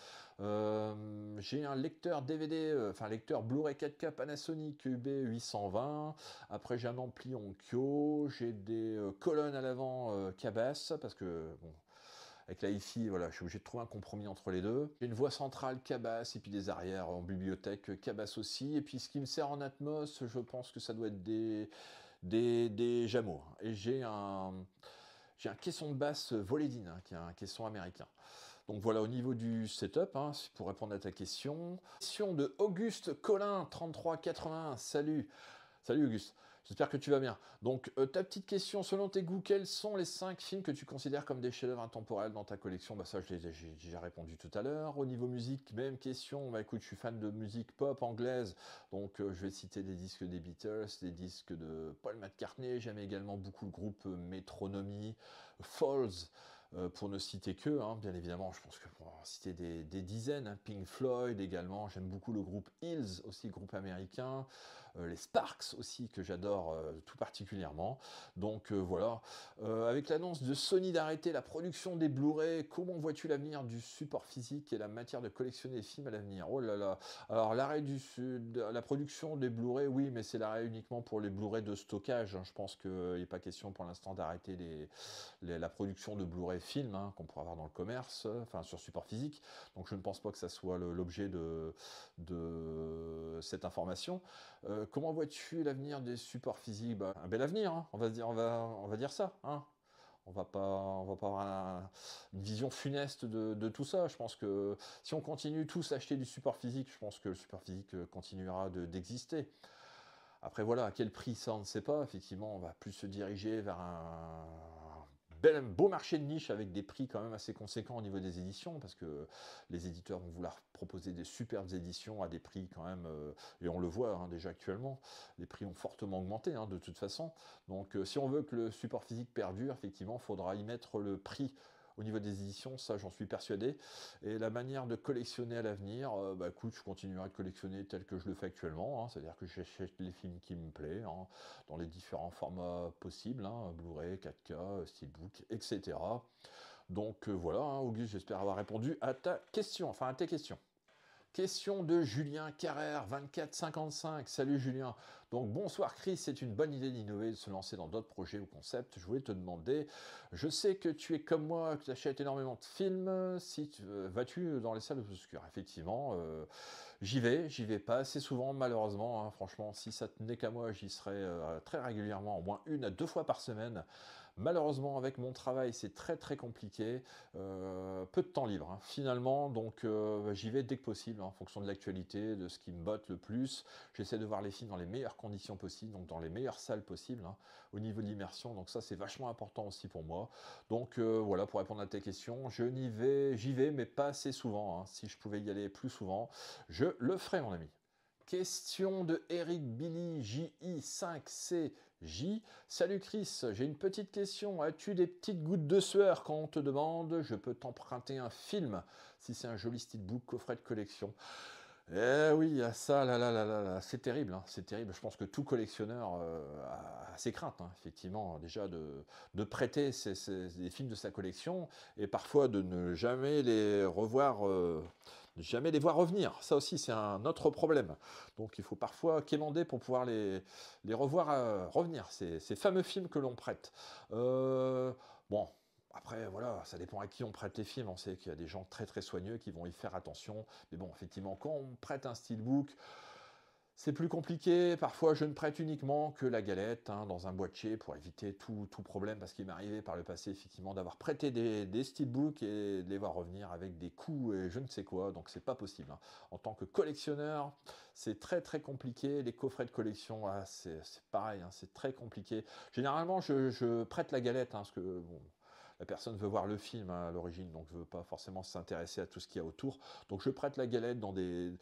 J'ai un lecteur DVD, enfin lecteur Blu-ray 4K Panasonic UB820. Après j'ai un ampli Onkyo, j'ai des colonnes à l'avant Cabas parce que bon, avec la hi-fi, voilà, je suis obligé de trouver un compromis entre les deux. J'ai une voix centrale Cabas et puis des arrières en bibliothèque Cabas aussi. Et puis ce qui me sert en Atmos, je pense que ça doit être des Jameau. Et j'ai un caisson de basse Voledine, hein, qui est un caisson américain. Donc voilà, au niveau du setup, hein, pour répondre à ta question. Question de Auguste Collin, 3381. Salut Auguste. J'espère que tu vas bien. Donc, ta petite question, selon tes goûts, quels sont les 5 films que tu considères comme des chefs-d'œuvre intemporels dans ta collection? Bah ça, j'ai déjà répondu tout à l'heure. Au niveau musique, même question. Bah écoute, je suis fan de musique pop anglaise, donc je vais citer des disques des Beatles, des disques de Paul McCartney. J'aime également beaucoup le groupe Metronomy, Falls, pour ne citer que, hein, bien évidemment, je pense que pour en citer des dizaines, hein, Pink Floyd également. J'aime beaucoup le groupe Hills, aussi groupe américain. les Sparks aussi, que j'adore tout particulièrement. Donc voilà, avec l'annonce de Sony d'arrêter la production des Blu-ray, comment vois-tu l'avenir du support physique et la matière de collectionner les films à l'avenir? Oh là là. Alors l'arrêt de la production des Blu-ray, oui, mais c'est l'arrêt uniquement pour les Blu-ray de stockage, hein. Je pense qu'il n'est pas question pour l'instant d'arrêter la production de Blu-ray film, hein, qu'on pourra avoir dans le commerce, enfin sur support physique. Donc je ne pense pas que ça soit l'objet de cette information. Comment vois-tu l'avenir des supports physiques? Bah, un bel avenir, hein, on va dire ça, hein. On va pas avoir une vision funeste de tout ça. Je pense que si on continue tous à acheter du support physique, je pense que le support physique continuera d'exister. Après voilà, à quel prix ça on ne sait pas. Effectivement, on va plus se diriger vers un beau marché de niche avec des prix quand même assez conséquents au niveau des éditions, parce que les éditeurs vont vouloir proposer des superbes éditions à des prix quand même, et on le voit hein, déjà actuellement, les prix ont fortement augmenté hein, de toute façon. Donc si on veut que le support physique perdure, effectivement, il faudra y mettre le prix au niveau des éditions, ça j'en suis persuadé. Et la manière de collectionner à l'avenir, bah écoute, je continuerai de collectionner tel que je le fais actuellement, hein, c'est-à-dire que j'achète les films qui me plaisent, hein, dans les différents formats possibles, hein, Blu-ray, 4K, Steelbook, etc. Donc voilà, hein, Auguste, j'espère avoir répondu à ta question, enfin à tes questions. Question de Julien Carrère, 2455. Salut Julien. Donc bonsoir Chris, c'est une bonne idée d'innover, de se lancer dans d'autres projets ou concepts. Je voulais te demander, je sais que tu es comme moi, que tu achètes énormément de films. Vas-tu dans les salles obscures? Effectivement, j'y vais pas assez souvent malheureusement, hein. Franchement, si ça tenait qu'à moi, j'y serais très régulièrement, au moins 1 à 2 fois par semaine. Malheureusement, avec mon travail, c'est très très compliqué. Peu de temps libre, hein, finalement, donc j'y vais dès que possible, hein, en fonction de l'actualité, de ce qui me botte le plus. J'essaie de voir les films dans les meilleures conditions possibles, donc dans les meilleures salles possibles, hein, au niveau de l'immersion. Donc ça, c'est vachement important aussi pour moi. Donc voilà, pour répondre à tes questions, j'y vais, mais pas assez souvent, hein. Si je pouvais y aller plus souvent, je le ferais, mon ami. Question de Eric Billy JI5CJ. Salut Chris, j'ai une petite question. As-tu des petites gouttes de sueur quand on te demande je peux t'emprunter un film si c'est un joli steelbook coffret de collection? Eh oui, il y a ça, là, c'est terrible, hein, c'est terrible. Je pense que tout collectionneur a ses craintes, hein, effectivement, déjà de prêter des films de sa collection et parfois de ne jamais les revoir, jamais les voir revenir. Ça aussi, c'est un autre problème. Donc, il faut parfois quémander pour pouvoir les revoir revenir, ces fameux films que l'on prête. Bon. Après, voilà, ça dépend à qui on prête les films. On sait qu'il y a des gens très très soigneux qui vont y faire attention. Mais bon, effectivement, quand on prête un steelbook, c'est plus compliqué. Parfois, je ne prête uniquement que la galette hein, dans un boîtier pour éviter tout problème. Parce qu'il m'est arrivé par le passé, effectivement, d'avoir prêté des steelbooks et de les voir revenir avec des coups et je ne sais quoi. Donc, c'est pas possible, hein. En tant que collectionneur, c'est très très compliqué. Les coffrets de collection, ah, c'est pareil, hein, c'est très compliqué. Généralement, je prête la galette hein, parce que bon, la personne veut voir le film hein, à l'origine, donc ne veut pas forcément s'intéresser à tout ce qu'il y a autour. Donc je prête la galette dans des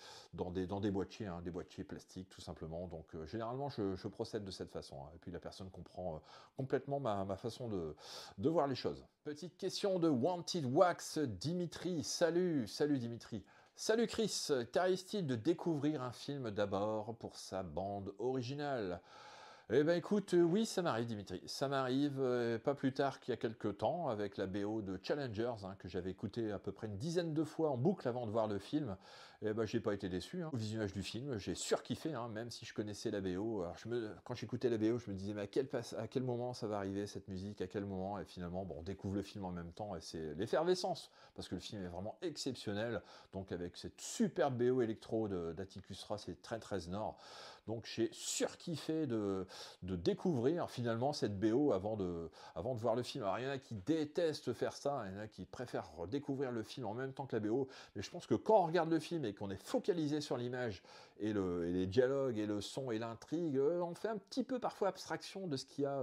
boîtiers, hein, des boîtiers plastiques tout simplement. Donc généralement je procède de cette façon. Hein. Et puis la personne comprend complètement ma façon de voir les choses. Petite question de Wanted Wax Dimitri. Salut Dimitri. Salut Chris, t'arrive-t-il de découvrir un film d'abord pour sa bande originale? Eh ben écoute, oui, ça m'arrive, Dimitri. Ça m'arrive pas plus tard qu'il y a quelques temps avec la BO de Challengers, hein, que j'avais écouté à peu près une dizaine de fois en boucle avant de voir le film. Et ben j'ai pas été déçu. Hein. Au visionnage du film, j'ai surkiffé, hein, même si je connaissais la BO. Alors, quand j'écoutais la BO, je me disais mais à quel moment ça va arriver cette musique, à quel moment? Et finalement, bon, on découvre le film en même temps et c'est l'effervescence parce que le film est vraiment exceptionnel. Donc avec cette superbe BO électro d'Atticus Ross et très très Nord. Donc j'ai surkiffé de découvrir finalement cette BO avant de voir le film. Alors il y en a qui détestent faire ça, il y en a qui préfèrent découvrir le film en même temps que la BO, mais je pense que quand on regarde le film et qu'on est focalisé sur l'image et les dialogues et le son et l'intrigue, on fait un petit peu parfois abstraction de ce qu'il y a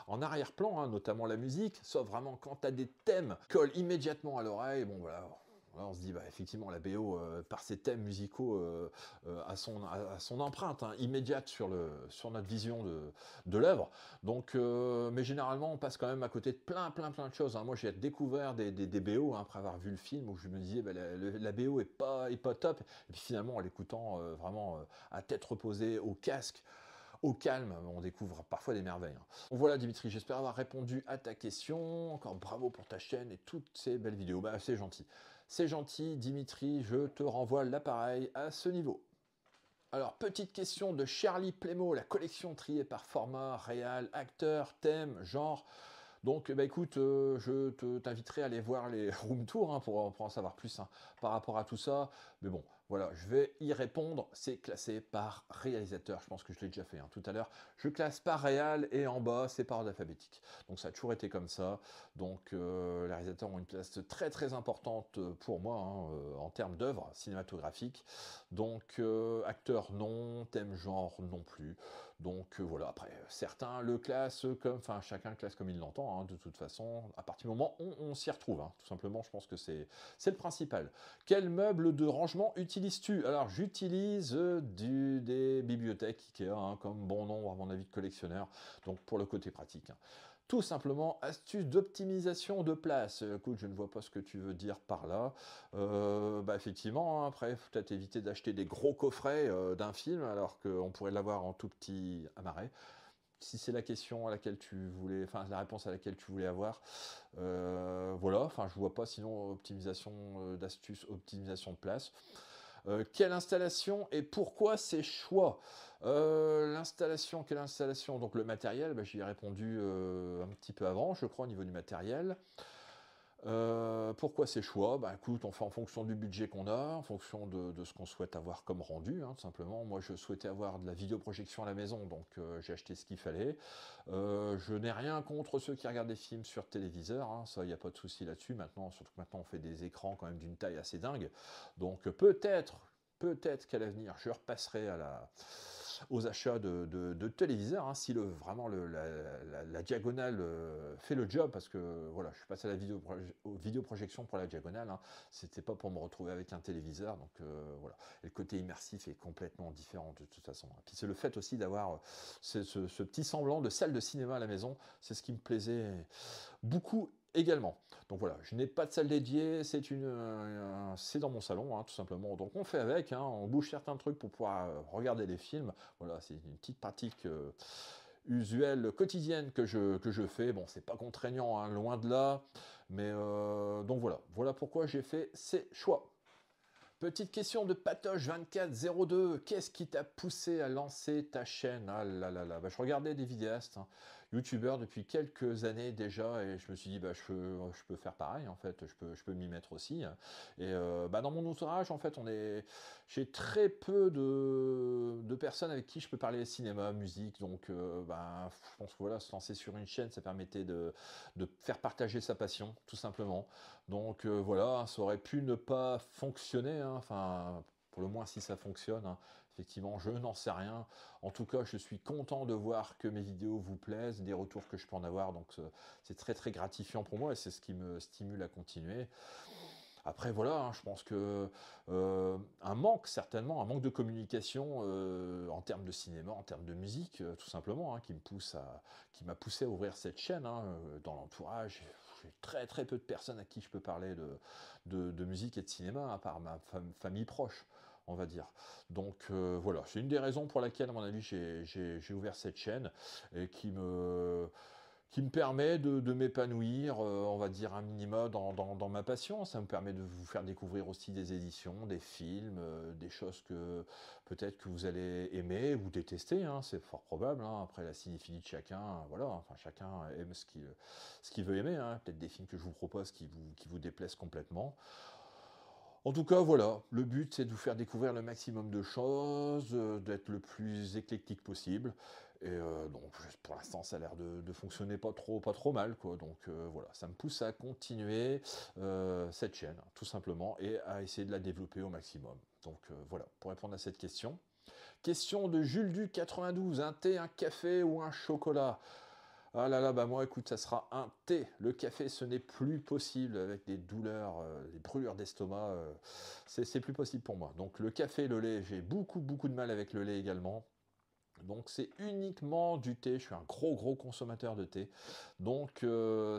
en arrière-plan, hein, notamment la musique, sauf vraiment quand tu as des thèmes qui collent immédiatement à l'oreille, bon voilà. là, on se dit, bah, effectivement, la BO, par ses thèmes musicaux, a son empreinte hein, immédiate sur notre vision de l'œuvre. Donc, mais généralement, on passe quand même à côté de plein de choses. Hein. Moi, j'ai découvert des BO hein, après avoir vu le film où je me disais, bah, la BO est pas top. Et puis finalement, en l'écoutant vraiment à tête reposée, au casque, au calme, on découvre parfois des merveilles. Hein. Donc voilà Dimitri, j'espère avoir répondu à ta question. Encore bravo pour ta chaîne et toutes ces belles vidéos. Bah, c'est gentil. C'est gentil Dimitri, je te renvoie l'appareil à ce niveau. Alors, petite question de Charlie Plémo, la collection triée par format, réal, acteur, thème, genre. Donc, bah, écoute, je t'inviterai à aller voir les room tours hein, pour en savoir plus hein, par rapport à tout ça. Mais bon, voilà, je vais y répondre. C'est classé par réalisateur. Je pense que je l'ai déjà fait hein, tout à l'heure. Je classe par réal et en bas, c'est par ordre alphabétique. Donc, ça a toujours été comme ça. Donc, les réalisateurs ont une place très importante pour moi hein, en termes d'œuvre cinématographique. Donc, acteur non, thème genre non plus. Donc voilà, après, certains le classent comme, enfin chacun le classe comme il l'entend, hein, de toute façon, à partir du moment où on s'y retrouve, hein, tout simplement, je pense que c'est le principal. Quel meuble de rangement utilises-tu? Alors j'utilise des bibliothèques Ikea, hein, comme bon nombre à mon avis de collectionneurs, donc pour le côté pratique. Hein. Tout simplement, astuce d'optimisation de place. Écoute, je ne vois pas ce que tu veux dire par là. Bah effectivement, hein, après, il faut peut-être éviter d'acheter des gros coffrets d'un film, alors qu'on pourrait l'avoir en tout petit amarré. Si c'est la question à laquelle tu voulais, enfin la réponse à laquelle tu voulais avoir, voilà, enfin je vois pas sinon optimisation d'astuces, optimisation de place. Quelle installation et pourquoi ces choix? L'installation, quelle installation? Donc le matériel, bah, j'y ai répondu un petit peu avant, je crois, au niveau du matériel. Pourquoi ces choix? Bah écoute, on fait en fonction du budget qu'on a, en fonction de ce qu'on souhaite avoir comme rendu, hein, tout simplement. Moi, je souhaitais avoir de la vidéoprojection à la maison, donc j'ai acheté ce qu'il fallait. Je n'ai rien contre ceux qui regardent des films sur téléviseur, hein, ça, il n'y a pas de souci là-dessus. Maintenant, surtout que maintenant, on fait des écrans quand même d'une taille assez dingue. Donc peut-être qu'à l'avenir, je repasserai aux achats de téléviseurs, hein, si vraiment la diagonale fait le job, parce que voilà, je suis passé à la vidéoprojection pour la diagonale, hein, c'était pas pour me retrouver avec un téléviseur, donc voilà. Et le côté immersif est complètement différent de toute façon. Et puis c'est le fait aussi d'avoir ce petit semblant de salle de cinéma à la maison, c'est ce qui me plaisait beaucoup également. Donc voilà, je n'ai pas de salle dédiée, c'est dans mon salon, hein, tout simplement. Donc on fait avec, hein, on bouge certains trucs pour pouvoir regarder les films. Voilà, c'est une petite pratique usuelle, quotidienne que je fais. Bon, c'est pas contraignant, hein, loin de là. Mais donc voilà pourquoi j'ai fait ces choix. Petite question de Patoche2402. Qu'est-ce qui t'a poussé à lancer ta chaîne? Ah là là là. Bah, je regardais des vidéastes, hein, youtubeurs depuis quelques années déjà, et je me suis dit, bah, je peux faire pareil, en fait, je peux m'y mettre aussi. Et bah, dans mon entourage, en fait, j'ai très peu de personnes avec qui je peux parler cinéma, musique, donc bah, je pense que voilà, se lancer sur une chaîne, ça permettait de faire partager sa passion, tout simplement. Donc voilà, ça aurait pu ne pas fonctionner, hein, enfin, pour le moins si ça fonctionne, hein, effectivement, je n'en sais rien. En tout cas, je suis content de voir que mes vidéos vous plaisent, des retours que je peux en avoir, donc c'est très gratifiant pour moi et c'est ce qui me stimule à continuer. Après voilà, hein, je pense que certainement, un manque de communication en termes de cinéma, en termes de musique, tout simplement, hein, qui m'a poussé à ouvrir cette chaîne. Hein, dans l'entourage, j'ai très peu de personnes à qui je peux parler de musique et de cinéma, à part ma famille proche, on va dire. Donc voilà, c'est une des raisons pour laquelle, à mon avis, j'ai ouvert cette chaîne et qui me permet de m'épanouir, on va dire un minimum dans ma passion. Ça me permet de vous faire découvrir aussi des éditions, des films, des choses que peut-être que vous allez aimer ou détester, hein, c'est fort probable. Hein. Après la cinéphilie de chacun, voilà, enfin chacun aime ce qu'il veut aimer. Hein. Peut-être des films que je vous propose qui vous déplaisent complètement. En tout cas, voilà, le but c'est de vous faire découvrir le maximum de choses, d'être le plus éclectique possible. Et donc pour l'instant ça a l'air de fonctionner pas trop mal, quoi. Donc voilà, ça me pousse à continuer cette chaîne, tout simplement, et à essayer de la développer au maximum. Donc voilà, pour répondre à cette question. Question de Jules du 92, un thé, un café ou un chocolat? Ah là là, bah moi écoute, ça sera un thé. Le café, ce n'est plus possible avec des douleurs, des brûlures d'estomac, c'est plus possible pour moi. Donc le café, le lait, j'ai beaucoup de mal avec le lait également. Donc c'est uniquement du thé, je suis un gros consommateur de thé. Donc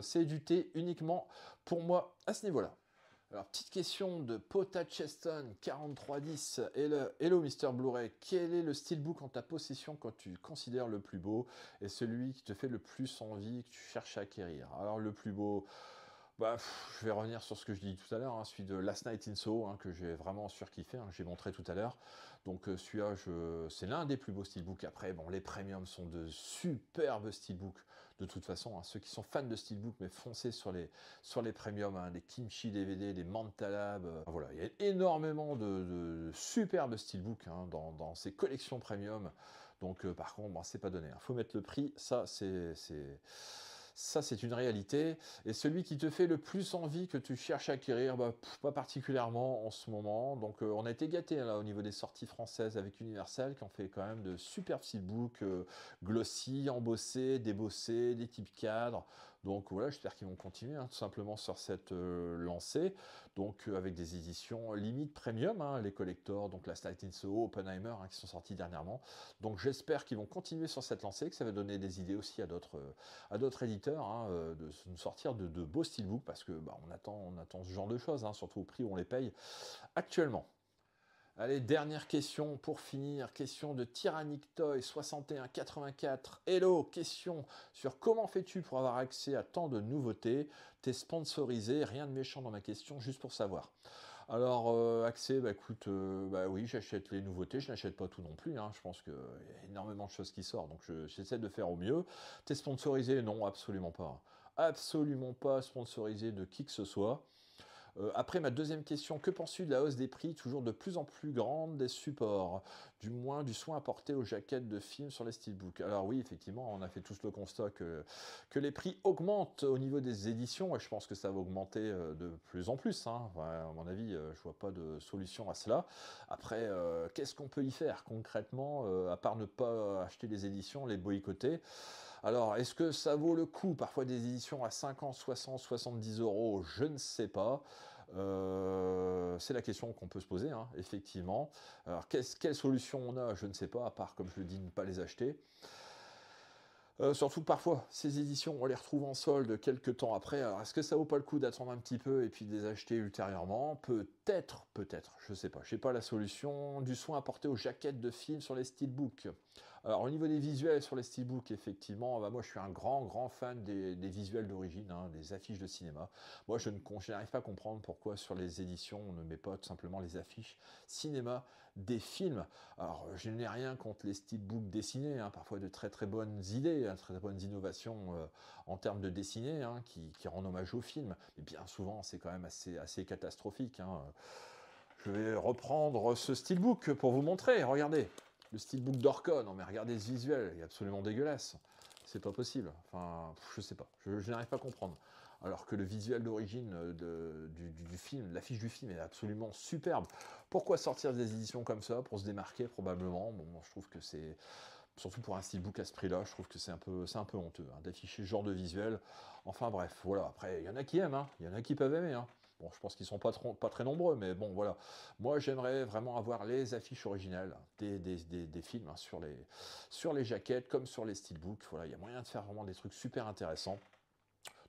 c'est du thé uniquement pour moi à ce niveau-là. Alors, petite question de Pota Cheston 4310. Hello Mr. Blu-ray, quel est le steelbook en ta possession quand tu considères le plus beau et celui qui te fait le plus envie, que tu cherches à acquérir? Alors, le plus beau, bah, je vais revenir sur ce que je dis tout à l'heure, hein, celui de Last Night in Soho, hein, que j'ai vraiment surkiffé, hein, j'ai montré tout à l'heure. Donc celui-là, c'est l'un des plus beaux steelbooks. Après, bon, les premiums sont de superbes steelbooks. De toute façon, hein, ceux qui sont fans de steelbook, mais foncez sur les premiums, hein, les Kimchi DVD, les Mantalab. Voilà, il y a énormément de superbes steelbooks, hein, dans ces collections premium. Donc par contre, bon, c'est pas donné. Il faut mettre le prix, ça, c'est une réalité. Et celui qui te fait le plus envie, que tu cherches à acquérir, bah, pas particulièrement en ce moment. Donc on a été gâtés là au niveau des sorties françaises avec Universal, qui ont fait quand même de super steelbooks glossy, embossés, débossés, des types cadres. Donc voilà, j'espère qu'ils vont continuer, hein, tout simplement sur cette lancée. Donc avec des éditions limite premium, hein, les collectors, donc la Night in Soho, Oppenheimer, hein, qui sont sortis dernièrement. Donc j'espère qu'ils vont continuer sur cette lancée, que ça va donner des idées aussi à d'autres éditeurs, hein, de nous sortir de beaux steelbooks, parce que bah, on attend ce genre de choses, hein, surtout au prix où on les paye actuellement. Allez, dernière question pour finir. Question de Tyrannic Toy 6184. Hello, question sur comment fais-tu pour avoir accès à tant de nouveautés? T'es sponsorisé, rien de méchant dans ma question, juste pour savoir. Alors, accès, bah écoute, bah oui, j'achète les nouveautés, je n'achète pas tout non plus, hein. Je pense qu'il y a énormément de choses qui sortent, donc j'essaie de faire au mieux. T'es sponsorisé? Non, absolument pas. Absolument pas sponsorisé de qui que ce soit. Après ma deuxième question, que penses-tu de la hausse des prix toujours de plus en plus grande des supports, du moins du soin apporté aux jaquettes de films sur les steelbooks? Alors oui, effectivement, on a fait tous le constat que les prix augmentent au niveau des éditions, et je pense que ça va augmenter de plus en plus, hein. Ouais, à mon avis, je vois pas de solution à cela. Après, qu'est-ce qu'on peut y faire concrètement, à part ne pas acheter les éditions, les boycotter? Alors, est-ce que ça vaut le coup? Parfois des éditions à 50, 60, 70 euros, je ne sais pas. C'est la question qu'on peut se poser, hein, effectivement. Alors, quelle solution on a? Je ne sais pas, à part, comme je le dis, ne pas les acheter. Surtout que parfois, ces éditions, on les retrouve en solde quelques temps après. Alors, est-ce que ça vaut pas le coup d'attendre un petit peu et puis de les acheter ultérieurement? Peut-être, je sais pas. Je sais pas la solution. Du soin apporté aux jaquettes de films sur les steelbooks. Alors, au niveau des visuels sur les steelbooks, effectivement, bah, moi, je suis un grand fan des visuels d'origine, hein, des affiches de cinéma. Moi, je n'arrive pas à comprendre pourquoi sur les éditions, on ne met pas tout simplement les affiches cinéma des films. Alors, je n'ai rien contre les steelbooks dessinés, hein, parfois de très bonnes idées, hein, très bonnes innovations en termes de dessinée, hein, qui rendent hommage au film. Mais bien souvent, c'est quand même assez catastrophique, hein. Je vais reprendre ce steelbook pour vous montrer. Regardez, le steelbook d'Orca. Non mais regardez ce visuel, il est absolument dégueulasse. C'est pas possible. Enfin, je sais pas. Je n'arrive pas à comprendre. Alors que le visuel d'origine du film, l'affiche du film est absolument superbe. Pourquoi sortir des éditions comme ça? Pour se démarquer probablement. Bon, moi, je trouve que c'est, surtout pour un steelbook à ce prix-là, je trouve que c'est un peu honteux, hein, d'afficher ce genre de visuel. Enfin bref, voilà. Après, il y en a qui aiment, hein. Il y en a qui peuvent aimer, hein. Bon, je pense qu'ils sont pas très nombreux, mais bon, voilà. Moi, j'aimerais vraiment avoir les affiches originales des films, hein, sur les jaquettes, comme sur les steelbooks. Voilà, il y a moyen de faire vraiment des trucs super intéressants.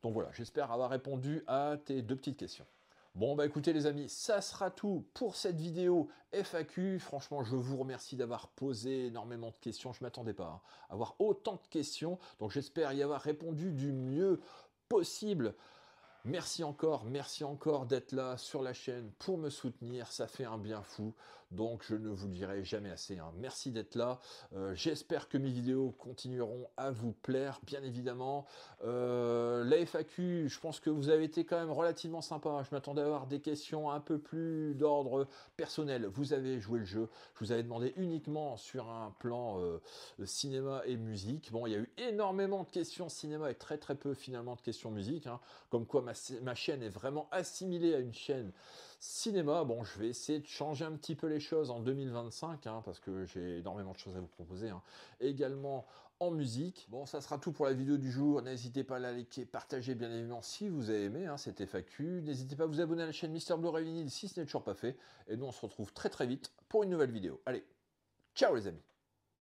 Donc voilà, j'espère avoir répondu à tes deux petites questions. Bon bah écoutez les amis, ça sera tout pour cette vidéo FAQ. Franchement, je vous remercie d'avoir posé énormément de questions. Je ne m'attendais pas, hein, à avoir autant de questions. Donc j'espère y avoir répondu du mieux possible. Merci encore d'être là sur la chaîne pour me soutenir, ça fait un bien fou, donc je ne vous le dirai jamais assez, hein. Merci d'être là, j'espère que mes vidéos continueront à vous plaire, bien évidemment. La FAQ, je pense que vous avez été quand même relativement sympa, je m'attendais à avoir des questions un peu plus d'ordre personnel, vous avez joué le jeu, je vous avais demandé uniquement sur un plan cinéma et musique. Bon, il y a eu énormément de questions cinéma et très peu finalement de questions musique, hein, comme quoi ma chaîne est vraiment assimilée à une chaîne Cinéma, bon, je vais essayer de changer un petit peu les choses en 2025, hein, parce que j'ai énormément de choses à vous proposer, hein. Également en musique. Bon, ça sera tout pour la vidéo du jour. N'hésitez pas à la liker, partager bien évidemment si vous avez aimé cette FAQ. N'hésitez pas à vous abonner à la chaîne Mister Blu-ray Vinyl si ce n'est toujours pas fait. Et nous, on se retrouve très très vite pour une nouvelle vidéo. Allez, ciao les amis!